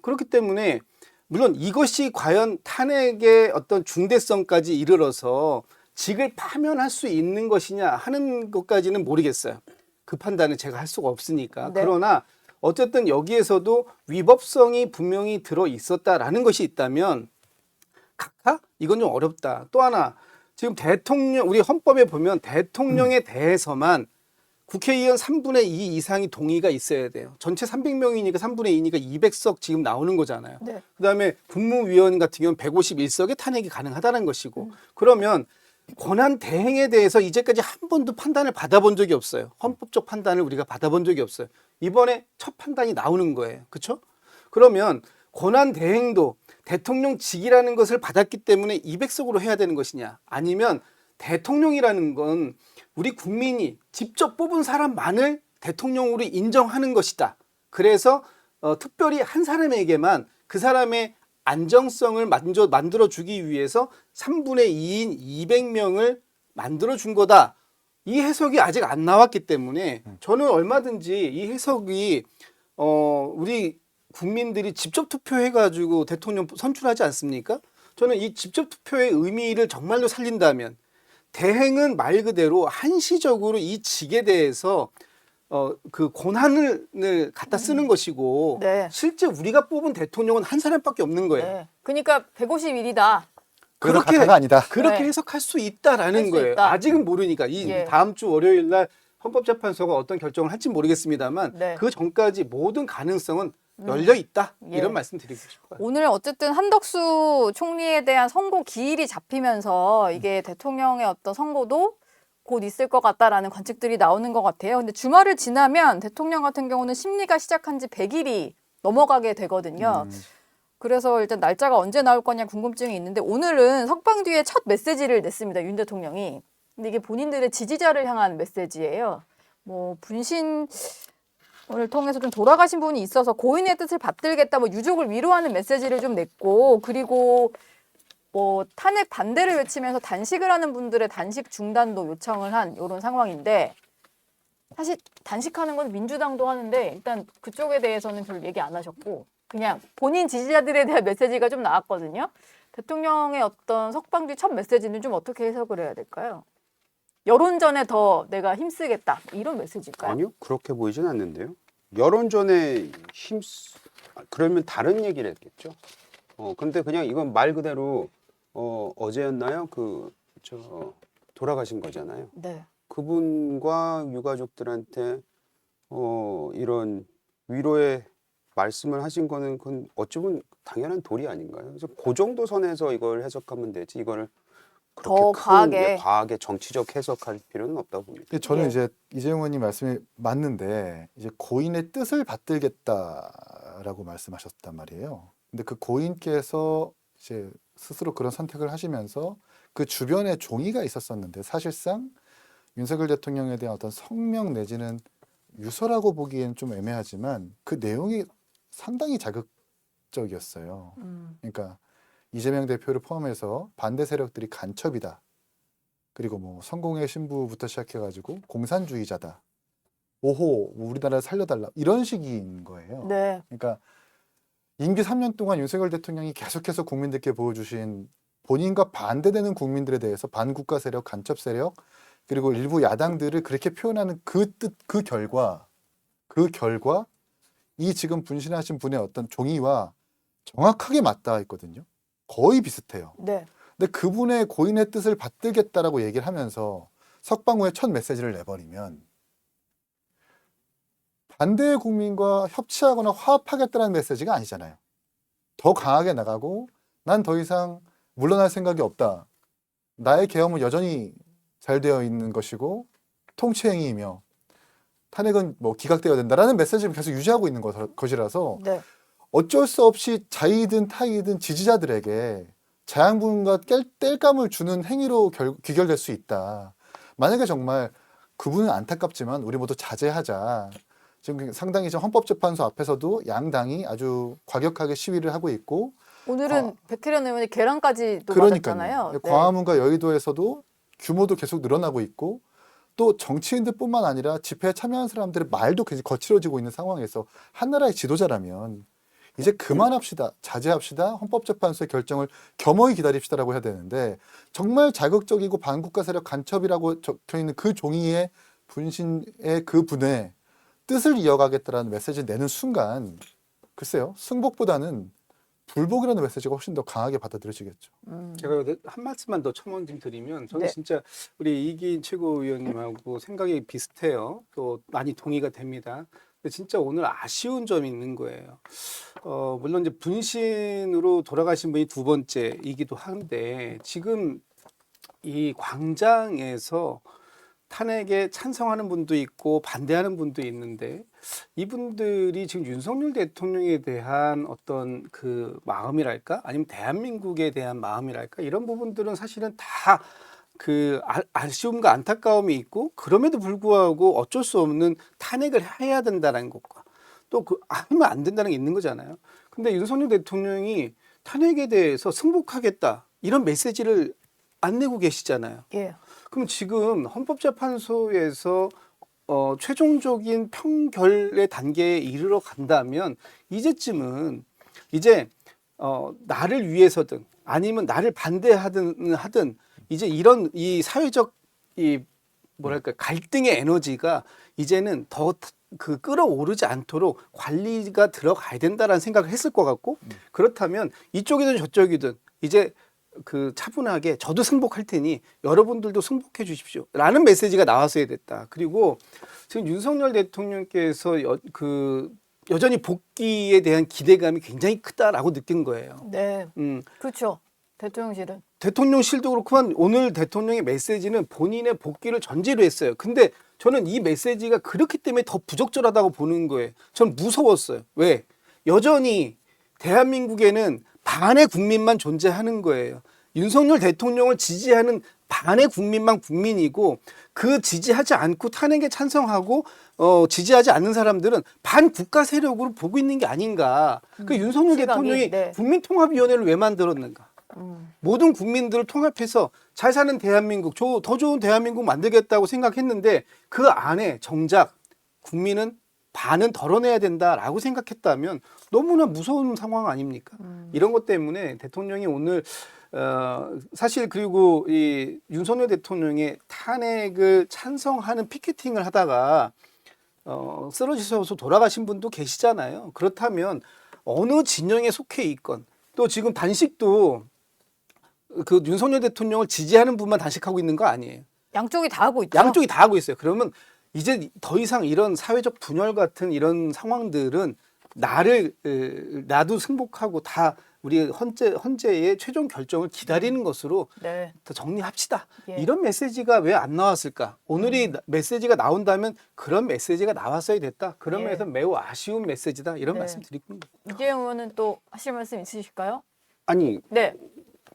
B: 그렇기 때문에 물론 이것이 과연 탄핵의 어떤 중대성까지 이르러서 직을 파면할 수 있는 것이냐 하는 것까지는 모르겠어요. 그 판단을 제가 할 수가 없으니까.
A: 네.
B: 그러나 어쨌든 여기에서도 위법성이 분명히 들어 있었다라는 것이 있다면 각하? 이건 좀 어렵다. 또 하나 지금 우리 헌법에 보면 대통령에 대해서만 국회의원 3분의 2 이상이 동의가 있어야 돼요. 전체 300명이니까 3분의 2니까 200석 지금 나오는 거잖아요.
A: 네.
B: 그다음에 국무위원 같은 경우는 151석에 탄핵이 가능하다는 것이고 그러면 권한 대행에 대해서 이제까지 한 번도 판단을 받아본 적이 없어요. 헌법적 판단을 우리가 받아본 적이 없어요. 이번에 첫 판단이 나오는 거예요. 그렇죠? 그러면 권한 대행도 대통령직이라는 것을 받았기 때문에 200석으로 해야 되는 것이냐 아니면 대통령이라는 건 우리 국민이 직접 뽑은 사람만을 대통령으로 인정하는 것이다. 그래서 특별히 한 사람에게만 그 사람의 안정성을 만들어주기 위해서 3분의 2인 200명을 만들어준 거다. 이 해석이 아직 안 나왔기 때문에 저는 얼마든지 이 해석이 우리 국민들이 직접 투표해가지고 대통령 선출하지 않습니까? 저는 이 직접 투표의 의미를 정말로 살린다면 대행은 말 그대로 한시적으로 이 직에 대해서 그 권한을 갖다 쓰는 것이고
A: 네.
B: 실제 우리가 뽑은 대통령은 한 사람밖에 없는 거예요.
A: 네. 그러니까 151이다.
D: 그래서 각하가 아니다.
B: 그렇게
A: 네.
B: 해석할 수 있다라는
A: 할수
B: 거예요.
A: 있다.
B: 아직은 모르니까 이
A: 예.
B: 다음 주 월요일 날 헌법재판소가 어떤 결정을 할지 모르겠습니다만
A: 네.
B: 그 전까지 모든 가능성은 열려 있다.
A: 예.
B: 이런 말씀 드리고 싶어요.
A: 오늘 어쨌든 한덕수 총리에 대한 선고 기일이 잡히면서 이게 대통령의 어떤 선고도 곧 있을 것 같다라는 관측들이 나오는 것 같아요. 근데 주말을 지나면 대통령 같은 경우는 심리가 시작한 지 100일이 넘어가게 되거든요. 그래서 일단 날짜가 언제 나올 거냐 궁금증이 있는데 오늘은 석방 뒤에 첫 메시지를 냈습니다. 윤 대통령이. 근데 이게 본인들의 지지자를 향한 메시지예요. 뭐 분신 을 통해서 좀 돌아가신 분이 있어서 고인의 뜻을 받들겠다, 뭐 유족을 위로하는 메시지를 좀 냈고, 그리고 뭐 탄핵 반대를 외치면서 단식을 하는 분들의 단식 중단도 요청을 한 이런 상황인데, 사실 단식하는 건 민주당도 하는데 일단 그쪽에 대해서는 별로 얘기 안 하셨고 그냥 본인 지지자들에 대한 메시지가 좀 나왔거든요. 대통령의 어떤 석방 뒤 첫 메시지는 좀 어떻게 해석을 해야 될까요? 여론전에 더 내가 힘쓰겠다 이런 메시지일까요?
C: 아니요, 그렇게 보이진 않는데요. 여론전에 그러면 다른 얘기를 했겠죠. 근데 그냥 이건 말 그대로 어제였나요? 돌아가신 거잖아요.
A: 네.
C: 그분과 유가족들한테 이런 위로의 말씀을 하신 거는 그건 어찌 보면 당연한 도리 아닌가요? 그래서 그 정도 선에서 이걸 해석하면 되지 이거를 그렇게
A: 더
C: 큰,
A: 과하게.
C: 과하게 정치적 해석할 필요는 없다고 봅니다.
D: 근데 저는
A: 예.
D: 이제 이재용 의원님 말씀이 맞는데 이제 고인의 뜻을 받들겠다라고 말씀하셨단 말이에요. 근데 그 고인께서 이제 스스로 그런 선택을 하시면서 그 주변에 종이가 있었었는데 사실상 윤석열 대통령에 대한 어떤 성명 내지는 유서라고 보기에는 좀 애매하지만 그 내용이 상당히 자극적이었어요. 그러니까 이재명 대표를 포함해서 반대 세력들이 간첩이다. 그리고 뭐 성공의 신부부터 시작해가지고 공산주의자다. 오호, 우리나라를 살려달라. 이런 식인 거예요.
A: 네.
D: 그러니까 임기 3년 동안 윤석열 대통령이 계속해서 국민들께 보여주신 본인과 반대되는 국민들에 대해서 반국가 세력, 간첩 세력, 그리고 일부 야당들을 그렇게 표현하는 그 뜻, 그 결과 이 지금 분신하신 분의 어떤 종이와 정확하게 맞닿아 있거든요. 거의 비슷해요.
A: 네.
D: 근데 그분의 고인의 뜻을 받들겠다라고 얘기를 하면서 석방 후에 첫 메시지를 내버리면 반대 국민과 협치하거나 화합하겠다는 메시지가 아니잖아요. 더 강하게 나가고 난 더 이상 물러날 생각이 없다. 나의 계엄은 여전히 잘 되어 있는 것이고 통치행위이며 탄핵은 뭐 기각되어야 된다라는 메시지를 계속 유지하고 있는 것이라서
A: 네.
D: 어쩔 수 없이 자이든 타이든 지지자들에게 자양분과 땔감을 주는 행위로 귀결될 수 있다. 만약에 정말 그분은 안타깝지만 우리 모두 자제하자. 지금 상당히 헌법재판소 앞에서도 양당이 아주 과격하게 시위를 하고 있고
A: 오늘은 백혜련 의원이 계란까지도
D: 그러니까요.
A: 맞았잖아요. 네.
D: 광화문과 여의도에서도 규모도 계속 늘어나고 있고 또 정치인들뿐만 아니라 집회에 참여한 사람들의 말도 계속 거칠어지고 있는 상황에서 한 나라의 지도자라면 이제 그만합시다. 자제합시다. 헌법재판소의 결정을 겸허히 기다립시다라고 해야 되는데 정말 자극적이고 반국가 세력 간첩이라고 적혀있는 그 종이의 분신의 그 분의 뜻을 이어가겠다라는 메시지를 내는 순간 글쎄요. 승복보다는 불복이라는 메시지가 훨씬 더 강하게 받아들여지겠죠.
B: 제가 한 말씀만 더 첨언 좀 드리면 저는
A: 네.
B: 진짜 우리 이기인 최고위원님하고 생각이 비슷해요. 또 많이 동의가 됩니다. 근데 진짜 오늘 아쉬운 점이 있는 거예요. 물론 이제 분신으로 돌아가신 분이 두 번째이기도 한데 지금 이 광장에서 탄핵에 찬성하는 분도 있고 반대하는 분도 있는데 이분들이 지금 윤석열 대통령에 대한 어떤 그 마음이랄까 아니면 대한민국에 대한 마음이랄까 이런 부분들은 사실은 다 그 아쉬움과 안타까움이 있고 그럼에도 불구하고 어쩔 수 없는 탄핵을 해야 된다는 것과 또 그 하면 안 된다는 게 있는 거잖아요. 근데 윤석열 대통령이 탄핵에 대해서 승복하겠다 이런 메시지를 안 내고 계시잖아요.
A: 예.
B: 그럼 지금 헌법재판소에서 최종적인 평결의 단계에 이르러 간다면 이제쯤은 이제 나를 위해서든 아니면 나를 반대하든 이제 이런 이 사회적 이 뭐랄까 갈등의 에너지가 이제는 더 그 끌어오르지 않도록 관리가 들어가야 된다라는 생각을 했을 것 같고 그렇다면 이쪽이든 저쪽이든 이제 그 차분하게 저도 승복할 테니 여러분들도 승복해 주십시오 라는 메시지가 나왔어야 됐다. 그리고 지금 윤석열 대통령께서 여전히 복귀에 대한 기대감이 굉장히 크다라고 느낀 거예요.
A: 네. 그렇죠. 대통령실은.
B: 대통령실도 그렇지만 오늘 대통령의 메시지는 본인의 복귀를 전제로 했어요. 근데 저는 이 메시지가 그렇기 때문에 더 부적절하다고 보는 거예요. 전 무서웠어요. 왜? 여전히 대한민국에는 반의 국민만 존재하는 거예요. 윤석열 대통령을 지지하는 반의 국민만 국민이고 그 지지하지 않고 탄핵에 찬성하고 지지하지 않는 사람들은 반국가 세력으로 보고 있는 게 아닌가. 그 윤석열
A: 시각이,
B: 대통령이
A: 네.
B: 국민통합위원회를 왜 만들었는가. 모든 국민들을 통합해서 잘 사는 대한민국, 더 좋은 대한민국 만들겠다고 생각했는데 그 안에 정작 국민은 반은 덜어내야 된다라고 생각했다면 너무나 무서운 상황 아닙니까? 이런 것 때문에 대통령이 오늘 사실 그리고 이 윤석열 대통령의 탄핵을 찬성하는 피켓팅을 하다가 쓰러지셔서 돌아가신 분도 계시잖아요. 그렇다면 어느 진영에 속해 있건 또 지금 단식도 그 윤석열 대통령을 지지하는 분만 단식하고 있는 거 아니에요.
A: 양쪽이 다 하고 있죠.
B: 양쪽이 다 하고 있어요. 그러면 이제 더 이상 이런 사회적 분열 같은 이런 상황들은 나도 승복하고 다 우리 헌재의 최종 결정을 기다리는 것으로
A: 네.
B: 더 정리합시다.
A: 예.
B: 이런 메시지가 왜 안 나왔을까? 오늘이 메시지가 나온다면 그런 메시지가 나왔어야 됐다. 그런
A: 예.
B: 면에서 매우 아쉬운 메시지다. 이런
A: 네.
B: 말씀 드리고 있습니다.
A: 이재용 의원은 또 하실 말씀 있으실까요?
C: 아니
A: 네.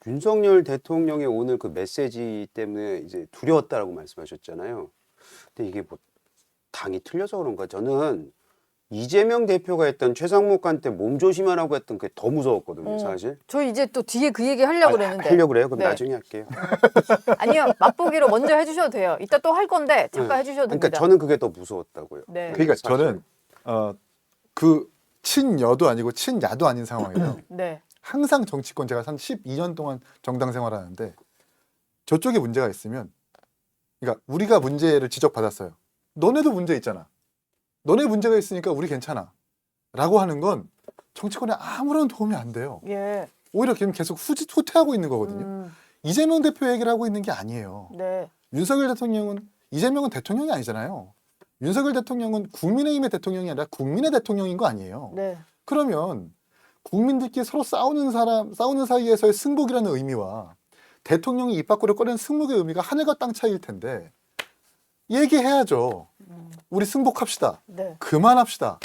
C: 윤석열 대통령의 오늘 그 메시지 때문에 이제 두려웠다라고 말씀하셨잖아요. 근데 이게 뭐 당이 틀려서 그런가? 저는 이재명 대표가 했던 최상목관 때 몸 조심하라고 했던 그게 더 무서웠거든요, 사실.
A: 저 이제 또 뒤에 그 얘기 하려고 그랬는데.
C: 하려고 그래요? 그럼
A: 네.
C: 나중에 할게요.
A: 아니요. 맛보기로 먼저 해주셔도 돼요. 이따 또 할 건데 잠깐 해주셔도 됩니다.
C: 그러니까 저는 그게 더 무서웠다고요.
A: 네.
D: 그러니까
C: 사실.
D: 저는 그 친여도 아니고 친야도 아닌 상황이에요.
A: 네.
D: 항상 정치권 제가 한 12년 동안 정당 생활하는데 저쪽에 문제가 있으면 그러니까 우리가 문제를 지적받았어요. 너네도 문제 있잖아. 너네 문제가 있으니까 우리 괜찮아. 라고 하는 건 정치권에 아무런 도움이 안 돼요.
A: 예.
D: 오히려 걔는 계속 후퇴하고 있는 거거든요. 이재명 대표 얘기를 하고 있는 게 아니에요.
A: 네.
D: 윤석열 대통령은 이재명은 대통령이 아니잖아요. 윤석열 대통령은 국민의힘의 대통령이 아니라 국민의 대통령인 거 아니에요.
A: 네.
D: 그러면 국민들끼리 서로 싸우는 사이에서의 승복이라는 의미와 대통령이 입 밖으로 꺼낸 승복의 의미가 하늘과 땅 차이일 텐데 얘기해야죠. 우리 승복합시다.
A: 네.
D: 그만합시다.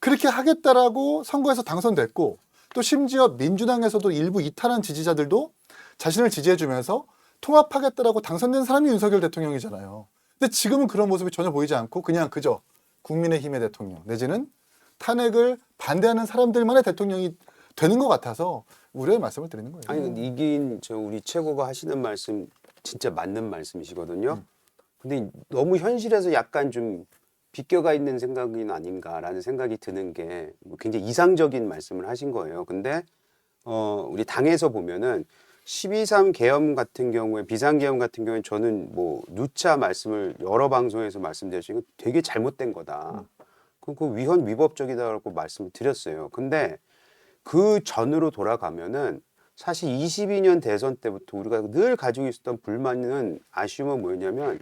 D: 그렇게 하겠다라고 선거에서 당선됐고 또 심지어 민주당에서도 일부 이탈한 지지자들도 자신을 지지해주면서 통합하겠다라고 당선된 사람이 윤석열 대통령이잖아요. 근데 지금은 그런 모습이 전혀 보이지 않고 그냥 그저 국민의힘의 대통령 내지는 탄핵을 반대하는 사람들만의 대통령이 되는 것 같아서 우려의 말씀을 드리는 거예요.
C: 아니 근데 이긴 우리 최고가 하시는 말씀 진짜 맞는 말씀이시거든요. 근데 너무 현실에서 약간 좀 비껴가 있는 생각이 아닌가라는 생각이 드는 게 굉장히 이상적인 말씀을 하신 거예요. 근데 우리 당에서 보면은 12.3 계엄 같은 경우에 비상계엄 같은 경우에 저는 뭐 누차 말씀을 여러 방송에서 말씀드렸지만 되게 잘못된 거다. 그 위헌 위법적이다라고 말씀을 드렸어요. 근데 그 전으로 돌아가면은 사실 22년 대선 때부터 우리가 늘 가지고 있었던 불만은 아쉬움은 뭐였냐면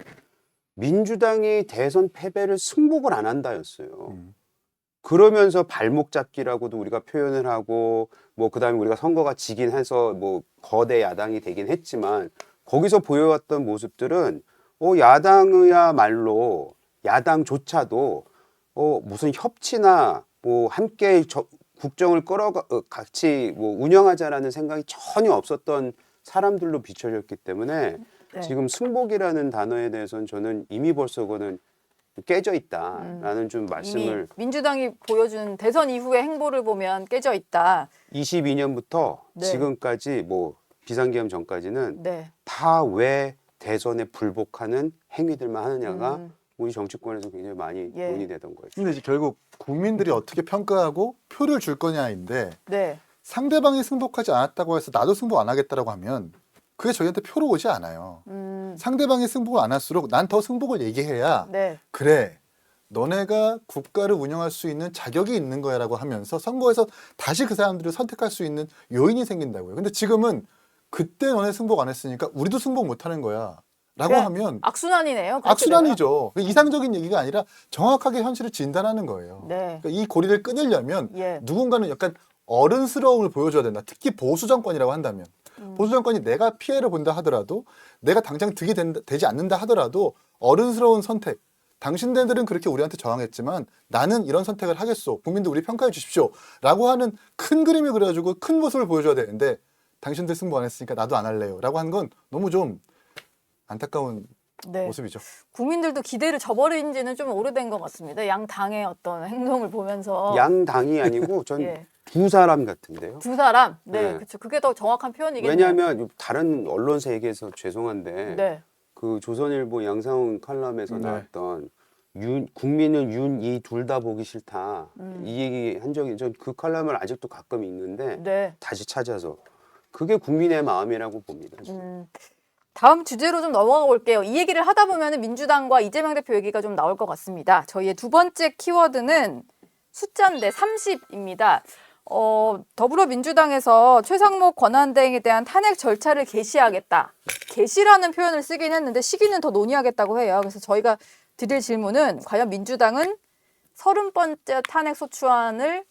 C: 민주당이 대선 패배를 승복을 안 한다였어요. 그러면서 발목 잡기라고도 우리가 표현을 하고 뭐 그다음에 우리가 선거가 지긴 해서 뭐 거대 야당이 되긴 했지만 거기서 보여왔던 모습들은 야당이야말로 야당조차도 무슨 협치나 뭐 함께 국정을 같이 뭐 운영하자라는 생각이 전혀 없었던 사람들로 비춰졌기 때문에
A: 네.
C: 지금 승복이라는 단어에 대해서는 저는 이미 벌써 그거는 깨져 있다라는 좀 말씀을
A: 이미 민주당이 보여준 대선 이후의 행보를 보면 깨져 있다.
C: 22년부터
A: 네.
C: 지금까지 뭐 비상계엄 전까지는
A: 네.
C: 다 왜 대선에 불복하는 행위들만 하느냐가 우리 정치권에서 굉장히 많이
A: 예.
C: 논의되던 거예요.
D: 근데 이제 결국 국민들이 어떻게 평가하고 표를 줄 거냐인데
A: 네.
D: 상대방이 승복하지 않았다고 해서 나도 승복 안 하겠다라고 하면 그게 저희한테 표로 오지 않아요. 상대방이 승복을 안 할수록 난 더 승복을 얘기해야
A: 네.
D: 그래 너네가 국가를 운영할 수 있는 자격이 있는 거야라고 하면서 선거에서 다시 그 사람들을 선택할 수 있는 요인이 생긴다고요. 근데 지금은 그때 너네 승복 안 했으니까 우리도 승복 못 하는 거야 라고
A: 그래,
D: 하면
A: 악순환이네요. 그렇게
D: 악순환이죠. 이상적인 얘기가 아니라 정확하게 현실을 진단하는 거예요.
A: 네.
D: 그러니까 이 고리를 끊으려면
A: 예.
D: 누군가는 약간 어른스러움을 보여줘야 된다. 특히 보수 정권이라고 한다면 보수 정권이 내가 피해를 본다 하더라도 내가 당장 득이 되지 않는다 하더라도 어른스러운 선택. 당신들은 그렇게 우리한테 저항했지만 나는 이런 선택을 하겠소. 국민들 우리 평가해 주십시오. 라고 하는 큰 그림을 그려주고 큰 모습을 보여줘야 되는데 당신들 승부 안 했으니까 나도 안 할래요. 라고 하는 건 너무 좀 안타까운
A: 네.
D: 모습이죠.
A: 국민들도 기대를 저버린 지는 좀 오래된 것 같습니다. 양 당의 어떤 행동을 보면서.
C: 양당이 아니고 전
A: 예.
C: 두 사람 같은데요.
A: 두 사람. 네.
C: 네.
A: 그렇죠. 그게 더 정확한 표현이겠네요.
C: 왜냐하면 다른 언론사 얘기해서 죄송한데
A: 네.
C: 그 조선일보 양상훈 칼럼에서
D: 네.
C: 나왔던 국민은 윤이 둘 다 보기 싫다 이 얘기 한 적이 전 그 칼럼을 아직도 가끔 읽는데
A: 네.
C: 다시 찾아서 그게 국민의 마음이라고 봅니다.
A: 다음 주제로 좀 넘어가 볼게요. 이 얘기를 하다 보면 민주당과 이재명 대표 얘기가 좀 나올 것 같습니다. 저희의 두 번째 키워드는 숫자인데 30입니다. 더불어민주당에서 최상목 권한대행에 대한 탄핵 절차를 개시하겠다. 개시라는 표현을 쓰긴 했는데 시기는 더 논의하겠다고 해요. 그래서 저희가 드릴 질문은 과연 민주당은 30번째 탄핵 소추안을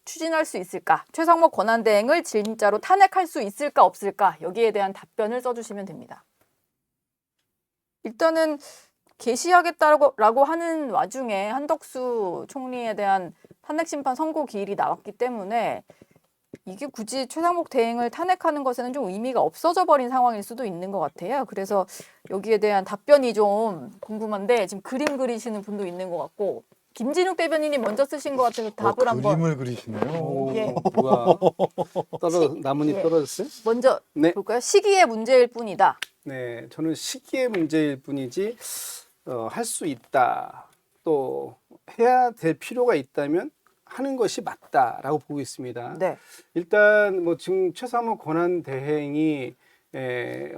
A: 추진할 수 있을까? 최상목 권한대행을 진짜로 탄핵할 수 있을까 없을까? 여기에 대한 답변을 써주시면 됩니다. 일단은 개시하겠다라고 하는 와중에 한덕수 총리에 대한 탄핵 심판 선고 기일이 나왔기 때문에 이게 굳이 최상목 대행을 탄핵하는 것에는 좀 의미가 없어져 버린 상황일 수도 있는 것 같아요. 그래서 여기에 대한 답변이 좀 궁금한데 지금 그림 그리시는 분도 있는 것 같고 김진욱 대변인이 먼저 쓰신 것 같아서 답을 한번
D: 그림을 그리시네요.
A: 예.
B: 누가 나뭇잎
A: 예.
B: 떨어졌어요?
A: 먼저
B: 네.
A: 볼까요? 시기의 문제일 뿐이다.
B: 네, 저는 시기의 문제일 뿐이지 할 수 있다. 또 해야 될 필요가 있다면 하는 것이 맞다라고 보고 있습니다.
A: 네.
B: 일단 뭐 지금 최상목 권한대행이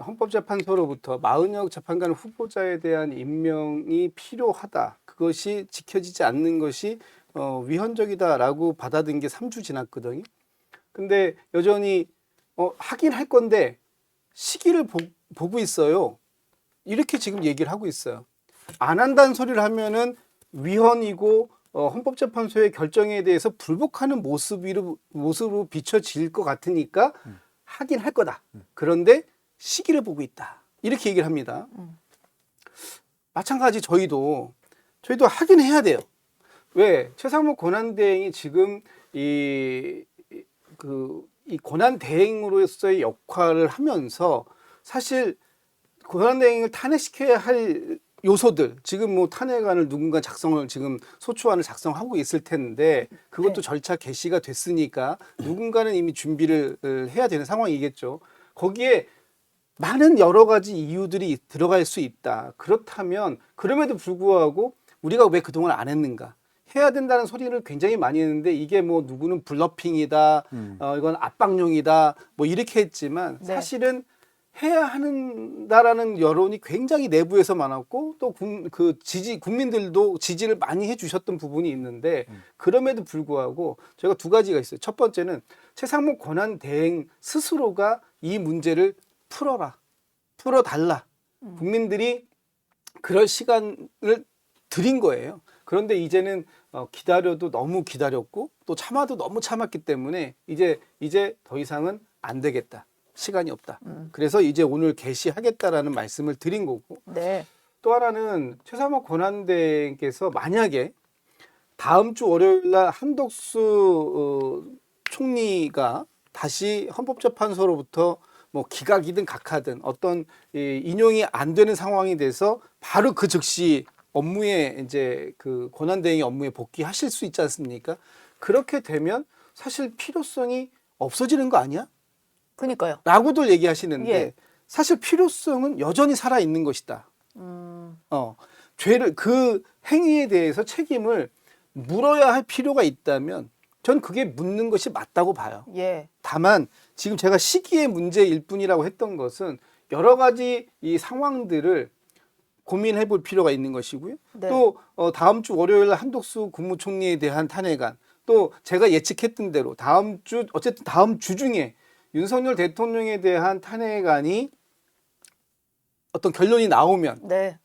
B: 헌법재판소로부터 마은혁 재판관 후보자에 대한 임명이 필요하다. 그것이 지켜지지 않는 것이 위헌적이다라고 받아든 게 3주 지났거든요. 근데 여전히 하긴 할 건데 시기를 보고 있어요. 이렇게 지금 얘기를 하고 있어요. 안 한다는 소리를 하면은 위헌이고 헌법재판소의 결정에 대해서 불복하는 모습으로 비춰질 것 같으니까 하긴 할 거다. 그런데 시기를 보고 있다. 이렇게 얘기를 합니다. 마찬가지 저희도 하긴 해야 돼요. 왜? 최상목 권한대행이 지금 이 권한대행으로서의 역할을 하면서 사실 권한대행을 탄핵시켜야 할 요소들 지금 뭐 탄핵안을 누군가 작성을 지금 소추안을 작성하고 있을 텐데 그것도
A: 네.
B: 절차 개시가 됐으니까 누군가는 이미 준비를 해야 되는 상황이겠죠. 거기에 많은 여러 가지 이유들이 들어갈 수 있다. 그렇다면 그럼에도 불구하고 우리가 왜 그동안 안 했는가? 해야 된다는 소리를 굉장히 많이 했는데 이게 뭐 누구는 블러핑이다, 이건 압박용이다, 뭐 이렇게 했지만
A: 네.
B: 사실은 해야 한다라는 여론이 굉장히 내부에서 많았고 또 국민들도 지지를 많이 해주셨던 부분이 있는데 그럼에도 불구하고 저희가 두 가지가 있어요. 첫 번째는 최상목 권한대행 스스로가 이 문제를 풀어달라. 국민들이 그럴 시간을 드린 거예요. 그런데 이제는 기다려도 너무 기다렸고 또 참아도 너무 참았기 때문에 이제 더 이상은 안 되겠다. 시간이 없다. 그래서 이제 오늘 개시하겠다라는 말씀을 드린 거고
A: 네.
B: 또 하나는 최상목 권한대행께서 만약에 다음 주 월요일 날 한덕수 총리가 다시 헌법재판소로부터 뭐 기각이든 각하든 어떤 인용이 안 되는 상황이 돼서 바로 그 즉시 업무에 이제 그 권한대행의 업무에 복귀하실 수 있지 않습니까? 그렇게 되면 사실 필요성이 없어지는 거 아니야?
A: 그니까요.
B: 라고들 얘기하시는데
A: 예.
B: 사실 필요성은 여전히 살아 있는 것이다. 죄를 그 행위에 대해서 책임을 물어야 할 필요가 있다면 전 그게 묻는 것이 맞다고 봐요.
A: 예.
B: 다만 지금 제가 시기의 문제일 뿐이라고 했던 것은 여러 가지 이 상황들을 고민해 볼 필요가 있는 것이고요.
A: 네.
B: 또 다음 주 월요일 날 한덕수 국무총리에 대한 탄핵안 또 제가 예측했던 대로 다음 주 중에 윤석열 대통령에 대한 탄핵안이 어떤 결론이 나오면
A: 네.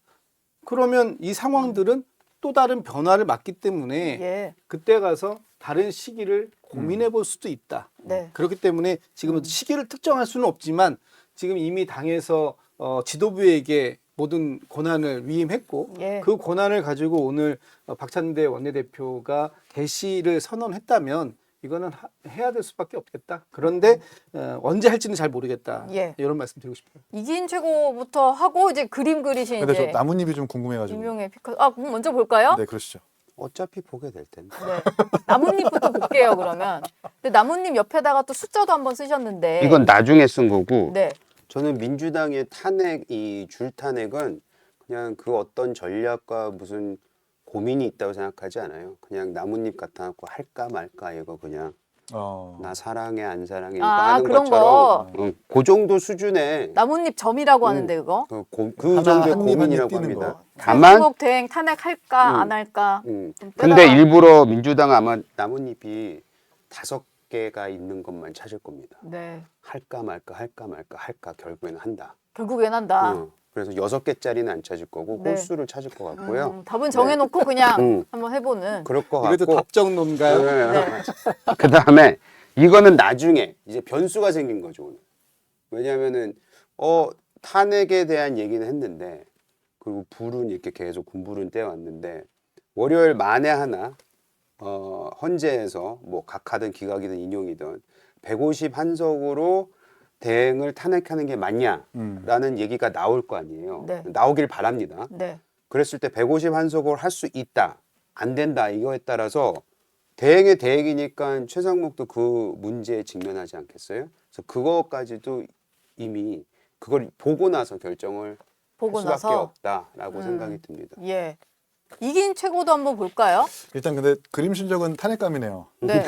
B: 그러면 이 상황들은 또 다른 변화를 맞기 때문에
A: 예.
B: 그때 가서 다른 시기를 고민해 볼 수도 있다.
A: 네.
B: 그렇기 때문에 지금은 시기를 특정할 수는 없지만 지금 이미 당에서 지도부에게 모든 권한을 위임했고
A: 예.
B: 그 권한을 가지고 오늘 박찬대 원내대표가 개시를 선언했다면 이거는 해야 될 수밖에 없겠다. 그런데 언제 할지는 잘 모르겠다.
A: 예.
B: 이런 말씀 드리고 싶어요.
A: 이기인 최고부터 하고 이제 그림 그리신
D: 근데
A: 이제
D: 저 나뭇잎이 좀 궁금해가지고.
A: 임용의 피카. 그럼 먼저 볼까요?
D: 네, 그러시죠.
C: 어차피 보게 될 텐데.
A: 네. 나뭇잎부터 볼게요, 그러면. 근데 나뭇잎 옆에다가 또 숫자도 한번 쓰셨는데.
C: 이건 나중에 쓴 거고
A: 네.
C: 저는 민주당의 이 줄탄핵은 그냥 그 어떤 전략과 무슨 고민이 있다고 생각하지 않아요. 그냥 나뭇잎 같아갖고 할까 말까 이거 그냥 나 사랑해 안 사랑해 이거 하는
A: 그런
C: 것처럼 그 정도 수준의
A: 나뭇잎 점이라고 하는데 그거.
C: 그 정도의
D: 한 입
C: 고민이라고
D: 뛰는
C: 합니다.
D: 거.
C: 다만
A: 최상목 대행 탄핵할까 안 할까. 좀
C: 근데
A: 빼다가-
C: 일부러 민주당은 아마 나뭇잎이 5개가 있는 것만 찾을 겁니다.
A: 네.
C: 할까 말까 할까 말까 할까 결국에는 한다.
A: 결국엔 한다.
C: 그래서 6개짜리는 안 찾을 거고
A: 네.
C: 홀수를 찾을 것 같고요.
A: 답은 정해놓고 그냥
C: 음.
A: 한번 해보는.
C: 그럴 것
B: 이것도
C: 같고.
B: 답정론가요?
A: 네.
C: 그 다음에 이거는 나중에 이제 변수가 생긴 거죠. 오늘. 왜냐하면은 탄핵에 대한 얘기는 했는데 그리고 불은 이렇게 계속 군불은 떼왔는데 월요일 만에 하나 헌재에서 뭐 각하든 기각이든 인용이든 151석으로 대행을 탄핵하는 게 맞냐라는 얘기가 나올 거 아니에요.
A: 네.
C: 나오길 바랍니다.
A: 네.
C: 그랬을 때 151석으로 할 수 있다, 안 된다 이거에 따라서 대행의 대행이니까 최상목도 그 문제에 직면하지 않겠어요? 그래서 그거까지도 이미 그걸 보고 나서 결정을
A: 보고
C: 할 수밖에
A: 나서.
C: 없다라고 생각이 듭니다.
A: 예. 이긴 최고도 한번 볼까요?
D: 일단 근데 그림 실력은 탄핵감이네요.
A: 네.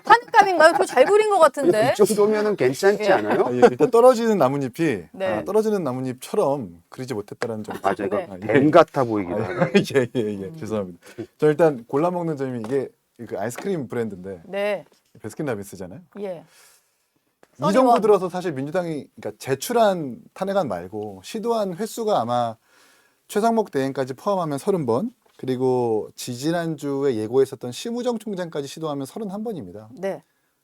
A: 탄핵감인가요? 저 잘 그린 것 같은데.
C: 이 정도면은 괜찮지
A: 예.
C: 않아요?
D: 일단 떨어지는 나뭇잎이
A: 네.
D: 떨어지는 나뭇잎처럼 그리지 못했다라는 점.
C: 맞아요.
A: 네.
C: 뱀 같아 보이기도 하고.
D: 예예예 죄송합니다. 저 일단 골라 먹는 점이 이게 그 아이스크림 브랜드인데
A: 네.
D: 베스킨라빈스잖아요.
A: 예.
D: 이 정도 들어서 사실 민주당이 그러니까 제출한 탄핵안 말고 시도한 횟수가 아마 최상목 대행까지 포함하면 30번 그리고 지지난주에 예고했었던 심우정 총장까지 시도하면 31번입니다.
A: 네.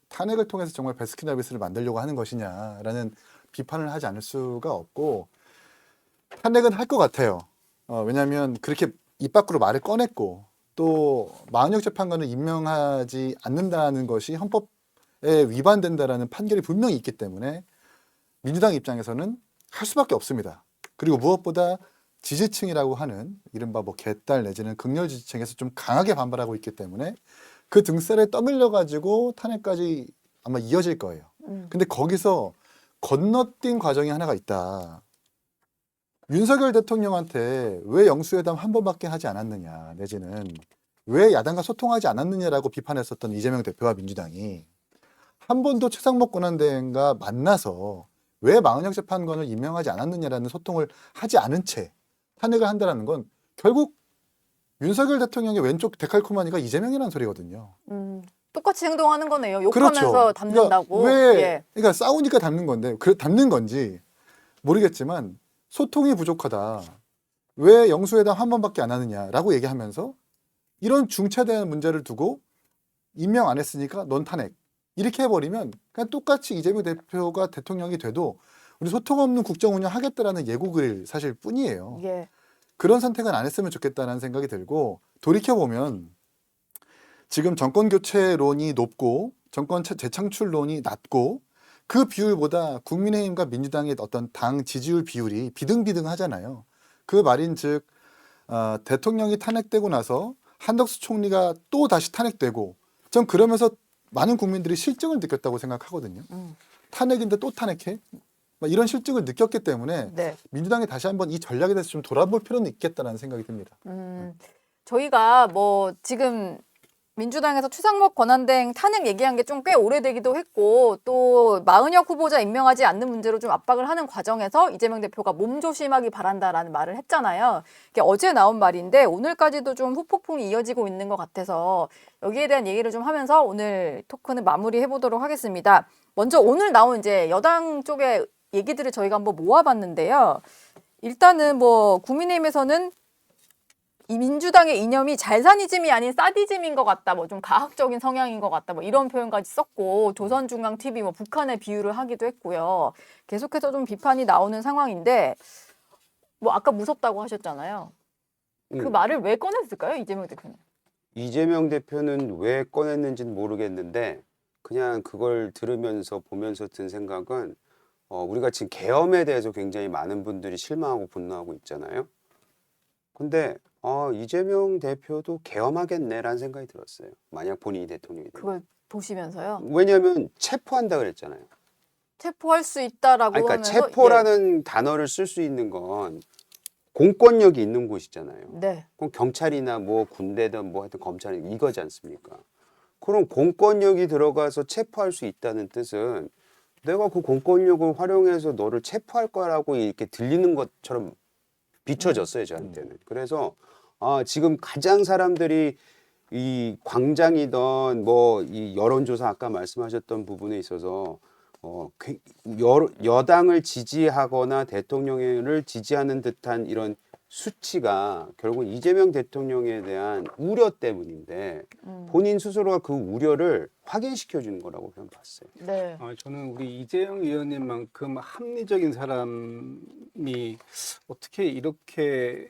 D: 탄핵을 통해서 정말 베스킨라빈스를 만들려고 하는 것이냐라는 비판을 하지 않을 수가 없고 탄핵은 할 것 같아요. 왜냐하면 그렇게 입 밖으로 말을 꺼냈고 또 마흔역 재판관을 임명하지 않는다는 것이 헌법에 위반된다라는 판결이 분명히 있기 때문에 민주당 입장에서는 할 수밖에 없습니다. 그리고 무엇보다 지지층이라고 하는 이른바 뭐 개딸 내지는 극렬 지지층에서 좀 강하게 반발하고 있기 때문에 그 등살에 떠밀려 가지고 탄핵까지 아마 이어질 거예요. 근데 거기서 건너뛴 과정이 하나가 있다. 윤석열 대통령한테 왜 영수회담 한 번밖에 하지 않았느냐 내지는 왜 야당과 소통하지 않았느냐라고 비판했었던 이재명 대표와 민주당이 한 번도 최상목 권한대행과 만나서 왜 마흔역 재판관을 임명하지 않았느냐라는 소통을 하지 않은 채 탄핵을 한다는 건 결국 윤석열 대통령의 왼쪽 데칼코마니가 이재명이라는 소리거든요.
A: 똑같이 행동하는 거네요. 욕하면서 담는다고.
D: 그러니까 싸우니까 담는 건데 담는 건지 모르겠지만 소통이 부족하다. 왜 영수회담 한 번밖에 안 하느냐라고 얘기하면서 이런 중차대한 문제를 두고 임명 안 했으니까 넌 탄핵. 이렇게 해버리면 그냥 똑같이 이재명 대표가 대통령이 돼도 우리 소통 없는 국정 운영 하겠다라는 예고글 사실 뿐이에요.
A: 예.
D: 그런 선택은 안 했으면 좋겠다는 생각이 들고 돌이켜보면 지금 정권 교체론이 높고 정권 재창출론이 낮고 그 비율보다 국민의힘과 민주당의 어떤 당 지지율 비율이 비등비등하잖아요. 그 말인즉 대통령이 탄핵되고 나서 한덕수 총리가 또 다시 탄핵되고 전 그러면서 많은 국민들이 실증을 느꼈다고 생각하거든요. 탄핵인데 또 탄핵해? 막 이런 실증을 느꼈기 때문에
A: 네.
D: 민주당이 다시 한번 이 전략에 대해서 좀 돌아볼 필요는 있겠다라는 생각이 듭니다.
A: 저희가 뭐 지금 민주당에서 최상목 권한대행 탄핵 얘기한 게 좀 꽤 오래되기도 했고 또 마흔역 후보자 임명하지 않는 문제로 좀 압박을 하는 과정에서 이재명 대표가 몸조심하기 바란다라는 말을 했잖아요. 이게 어제 나온 말인데 오늘까지도 좀 후폭풍이 이어지고 있는 것 같아서 여기에 대한 얘기를 좀 하면서 오늘 토크는 마무리해 보도록 하겠습니다. 먼저 오늘 나온 이제 여당 쪽의 얘기들을 저희가 한번 모아봤는데요. 일단은 뭐 국민의힘에서는 이 민주당의 이념이 잘사니즘이 아닌 사디즘인 것 같다, 뭐 좀 가학적인 성향인 것 같다, 뭐 이런 표현까지 썼고 조선중앙TV 뭐 북한에 비유를 하기도 했고요. 계속해서 좀 비판이 나오는 상황인데 뭐 아까 무섭다고 하셨잖아요. 그 말을 왜 꺼냈을까요, 이재명 대표는?
C: 이재명 대표는 왜 꺼냈는지는 모르겠는데 그냥 그걸 들으면서 보면서 든 생각은 우리가 지금 계엄에 대해서 굉장히 많은 분들이 실망하고 분노하고 있잖아요. 근데 이재명 대표도 계엄하겠네라는 생각이 들었어요. 만약 본인이 대통령이 되면.
A: 그걸 보시면서요.
C: 왜냐하면 체포한다 그랬잖아요.
A: 체포할 수 있다라고
C: 그러니까
A: 하면서
C: 체포라는 단어를 쓸 수 있는 건 공권력이 있는 곳이잖아요.
A: 네.
C: 그럼 경찰이나 뭐 군대든 뭐 하여튼 검찰이 이거지 않습니까? 그럼 공권력이 들어가서 체포할 수 있다는 뜻은 내가 그 공권력을 활용해서 너를 체포할 거라고 이렇게 들리는 것처럼 비춰졌어요, 저한테는. 그래서 지금 가장 사람들이 이 광장이던 뭐 이 여론조사 아까 말씀하셨던 부분에 있어서 여당을 지지하거나 대통령을 지지하는 듯한 이런 수치가 결국 이재명 대통령에 대한 우려 때문인데 본인 스스로가 그 우려를 확인시켜 주는 거라고 저는 봤어요.
A: 네.
B: 저는 우리 이재영 의원님만큼 합리적인 사람이 어떻게 이렇게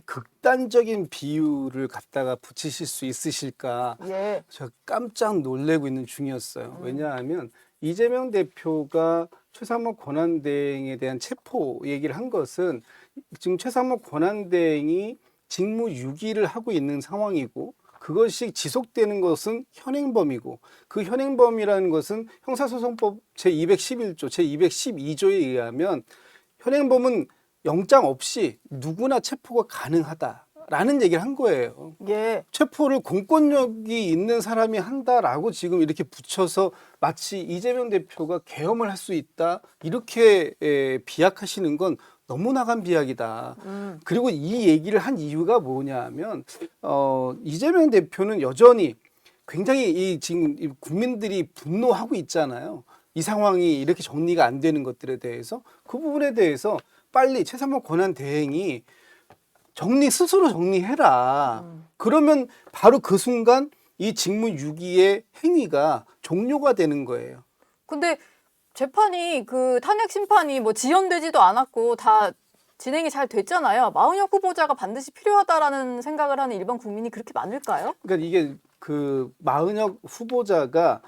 B: 극단적인 비유를 갖다가 붙이실 수 있으실까?
A: 예.
B: 제가 깜짝 놀래고 있는 중이었어요. 왜냐하면 이재명 대표가 최상목 권한대행에 대한 체포 얘기를 한 것은 지금 최상목 권한대행이 직무유기를 하고 있는 상황이고 그것이 지속되는 것은 현행범이고 그 현행범이라는 것은 형사소송법 제211조, 제212조에 의하면 현행범은 영장 없이 누구나 체포가 가능하다라는 얘기를 한 거예요.
A: 예.
B: 체포를 공권력이 있는 사람이 한다라고 지금 이렇게 붙여서 마치 이재명 대표가 계엄을 할 수 있다 이렇게 비약하시는 건 너무 나간 비약이다. 그리고 이 얘기를 한 이유가 뭐냐면 이재명 대표는 여전히 굉장히 지금 국민들이 분노하고 있잖아요. 이 상황이 이렇게 정리가 안 되는 것들에 대해서 그 부분에 대해서 빨리 최상목 권한 대행이 스스로 정리해라. 그러면 바로 그 순간 이 직무유기의 행위가 종료가 되는 거예요.
A: 근데 재판이 그 탄핵 심판이 뭐 지연되지도 않았고 다 진행이 잘 됐잖아요. 마은혁 후보자가 반드시 필요하다라는 생각을 하는 일반 국민이 그렇게 많을까요?
B: 그러니까 이게 그 마은혁 후보자가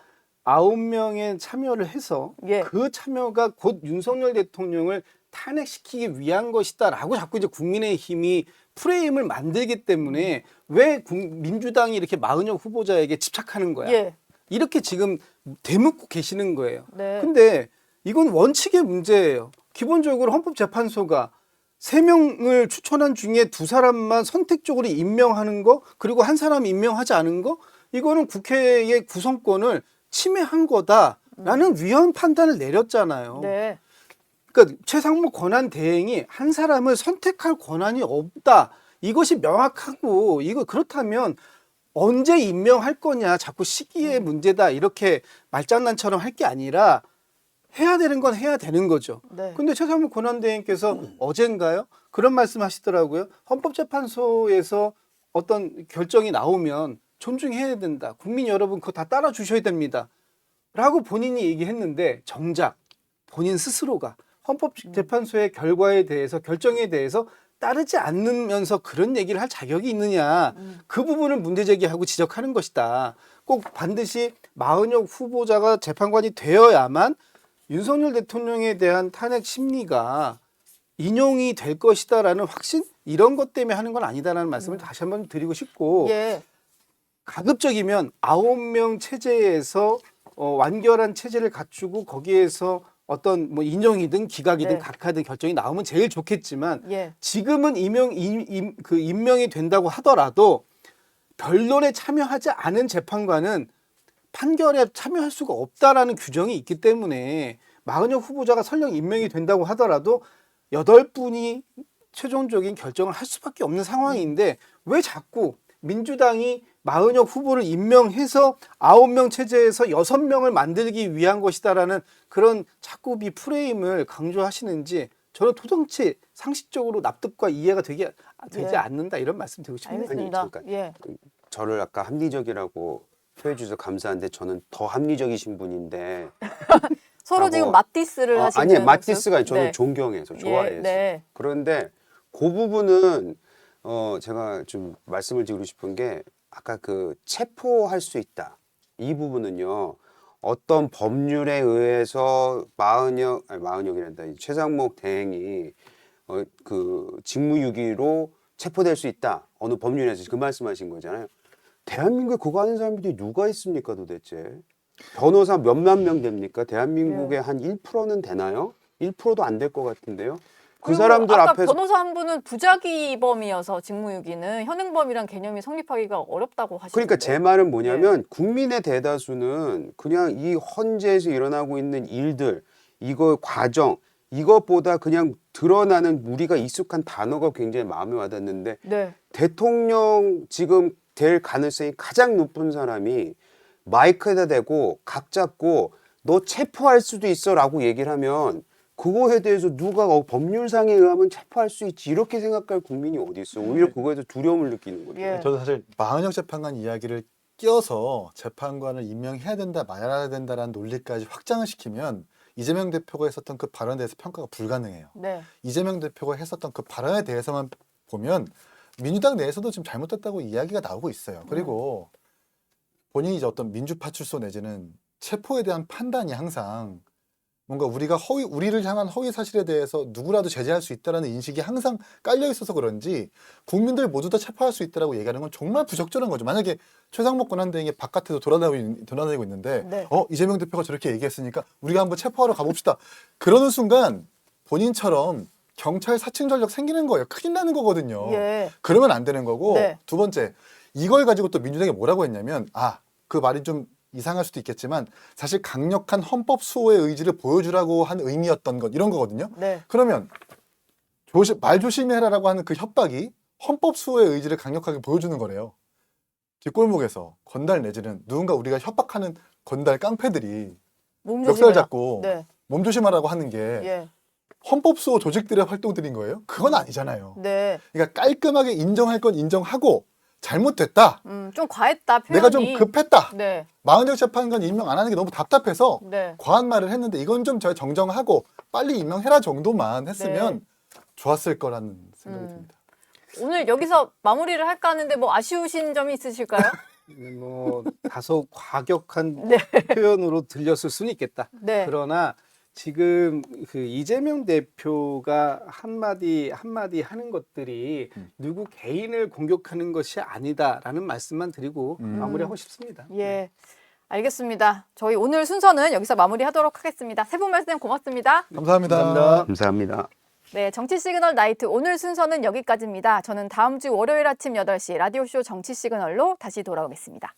B: 9명의 참여를 해서
A: 예.
B: 그 참여가 곧 윤석열 대통령을 탄핵시키기 위한 것이다라고 자꾸 이제 국민의힘이 프레임을 만들기 때문에 왜 민주당이 이렇게 마은혁 후보자에게 집착하는 거야?
A: 예.
B: 이렇게 지금 되묻고 계시는 거예요.
A: 네.
B: 근데 이건 원칙의 문제예요. 기본적으로 헌법재판소가 3명을 추천한 중에 2사람만 선택적으로 임명하는 거, 그리고 한 사람 임명하지 않은 거, 이거는 국회의 구성권을 침해한 거다라는 위헌 판단을 내렸잖아요.
A: 네.
B: 그러니까 최상목 권한 대행이 한 사람을 선택할 권한이 없다. 이것이 명확하고 이거 그렇다면 언제 임명할 거냐, 자꾸 시기의 문제다 이렇게 말장난처럼 할 게 아니라 해야 되는 건 해야 되는 거죠.
A: 네.
B: 근데 최상목 권한대행께서 어젠가요? 그런 말씀 하시더라고요. 헌법재판소에서 어떤 결정이 나오면 존중해야 된다. 국민 여러분 그거 다 따라 주셔야 됩니다. 라고 본인이 얘기했는데 정작 본인 스스로가 헌법재판소의 결과에 대해서 결정에 대해서 따르지 않으면서 그런 얘기를 할 자격이 있느냐. 그 부분을 문제제기하고 지적하는 것이다. 꼭 반드시 마은혁 후보자가 재판관이 되어야만 윤석열 대통령에 대한 탄핵 심리가 인용이 될 것이다라는 확신? 이런 것 때문에 하는 건 아니다라는 말씀을 다시 한번 드리고 싶고
A: 예.
B: 가급적이면 9명 체제에서 완결한 체제를 갖추고 거기에서 어떤 뭐 인용이든 기각이든
A: 네.
B: 각하든 결정이 나오면 제일 좋겠지만
A: 예.
B: 지금은 임명이 된다고 하더라도 변론에 참여하지 않은 재판관은 판결에 참여할 수가 없다라는 규정이 있기 때문에 마은혁 후보자가 설령 임명이 된다고 하더라도 8분이 최종적인 결정을 할 수밖에 없는 상황인데 왜 자꾸 민주당이 마은혁 후보를 임명해서 9명 체제에서 6명을 만들기 위한 것이다라는 그런 자꾸 이 프레임을 강조하시는지 저는 도대체 상식적으로 납득과 이해가 되지
A: 예.
B: 않는다 이런 말씀 드리고 싶네요.
A: 알겠습니다.
C: 아니, 잠깐.
A: 예.
C: 저를 아까 합리적이라고 표해 주셔서 감사한데 저는 더 합리적이신 분인데
A: 서로 지금 맞디스를 하시는
C: 아니요,
A: 모습?
C: 마티스가 아니라 저는
A: 네.
C: 존경해서 좋아해서.
A: 예, 네.
C: 그런데 그 부분은 제가 좀 말씀을 드리고 싶은 게 아까 그 체포할 수 있다. 이 부분은요. 어떤 법률에 의해서 마은혁이란다. 최상목 대행이 그 직무유기로 체포될 수 있다. 어느 법률에서 그 말씀하신 거잖아요. 대한민국에 그거 하는 사람들이 누가 있습니까 도대체? 변호사 몇만 명 됩니까? 대한민국의 한 1%는 되나요? 1%도 안 될 것 같은데요. 그
A: 그리고
C: 사람들
A: 아까
C: 앞에서
A: 변호사 한 분은 부작위범이어서 직무유기는 현행범이란 개념이 성립하기가 어렵다고 하시는데.
C: 그러니까 제 말은 뭐냐면 국민의 대다수는 그냥 이 헌재에서 일어나고 있는 일들, 이거 과정, 이것보다 그냥 드러나는 우리가 익숙한 단어가 굉장히 마음에 와닿는데
A: 네.
C: 대통령 지금 될 가능성이 가장 높은 사람이 마이크에다 대고 각 잡고 너 체포할 수도 있어라고 얘기를 하면 그거에 대해서 누가 법률상에 의하면 체포할 수 있지 이렇게 생각할 국민이 어디 있어? 오히려 그거에 대해서 두려움을 느끼는 거죠.
A: 예.
D: 저도 사실 마은영 재판관 이야기를 끼워서 재판관을 임명해야 된다 말아야 된다라는 논리까지 확장을 시키면 이재명 대표가 했었던 그 발언에 대해서 평가가 불가능해요.
A: 네.
D: 이재명 대표가 했었던 그 발언에 대해서만 보면 민주당 내에서도 지금 잘못됐다고 이야기가 나오고 있어요. 그리고 본인이 이제 어떤 민주파 출소 내지는 체포에 대한 판단이 항상 뭔가 우리를 향한 허위 사실에 대해서 누구라도 제재할 수 있다라는 인식이 항상 깔려 있어서 그런지 국민들 모두 다 체포할 수 있다라고 얘기하는 건 정말 부적절한 거죠. 만약에 최상목 권한대행이 바깥에도 돌아다니고 있는데
A: 네.
D: 이재명 대표가 저렇게 얘기했으니까 우리가 한번 체포하러 가봅시다. 그러는 순간 본인처럼 경찰 사칭 전력 생기는 거예요. 큰일 나는 거거든요.
A: 예.
D: 그러면 안 되는 거고
A: 네.
D: 두 번째 이걸 가지고 또 민주당이 뭐라고 했냐면 그 말이 좀 이상할 수도 있겠지만 사실 강력한 헌법 수호의 의지를 보여주라고 한 의미였던 것 이런 거거든요.
A: 네.
D: 그러면 말 조심히 해라라고 하는 그 협박이 헌법 수호의 의지를 강력하게 보여주는 거래요. 뒷골목에서 건달 내지는 누군가 우리가 협박하는 건달 깡패들이
A: 몸
D: 멱살
A: 조심해라.
D: 잡고
A: 네.
D: 몸 조심하라고 하는 게
A: 예.
D: 헌법 수호 조직들의 활동들인 거예요. 그건 아니잖아요.
A: 네.
D: 그러니까 깔끔하게 인정할 건 인정하고 잘못됐다.
A: 좀 과했다 표현이.
D: 내가 좀 급했다.
A: 네.
D: 마은영 재판관 임명 안 하는 게 너무 답답해서
A: 네.
D: 과한 말을 했는데 이건 좀 저 정정하고 빨리 임명해라 정도만 했으면 좋았을 거라는 생각이 듭니다.
A: 오늘 여기서 마무리를 할까 하는데 뭐 아쉬우신 점이 있으실까요?
B: 뭐 다소 과격한
A: 네.
B: 표현으로 들렸을 수는 있겠다.
A: 네.
B: 그러나 지금 그 이재명 대표가 한마디 하는 것들이 누구 개인을 공격하는 것이 아니다라는 말씀만 드리고 마무리하고 싶습니다.
A: 예. 알겠습니다. 저희 오늘 순서는 여기서 마무리하도록 하겠습니다. 세 분 말씀 고맙습니다.
D: 감사합니다.
B: 감사합니다.
C: 감사합니다.
A: 네, 정치 시그널 나이트 오늘 순서는 여기까지입니다. 저는 다음 주 월요일 아침 8시 라디오쇼 정치 시그널로 다시 돌아오겠습니다.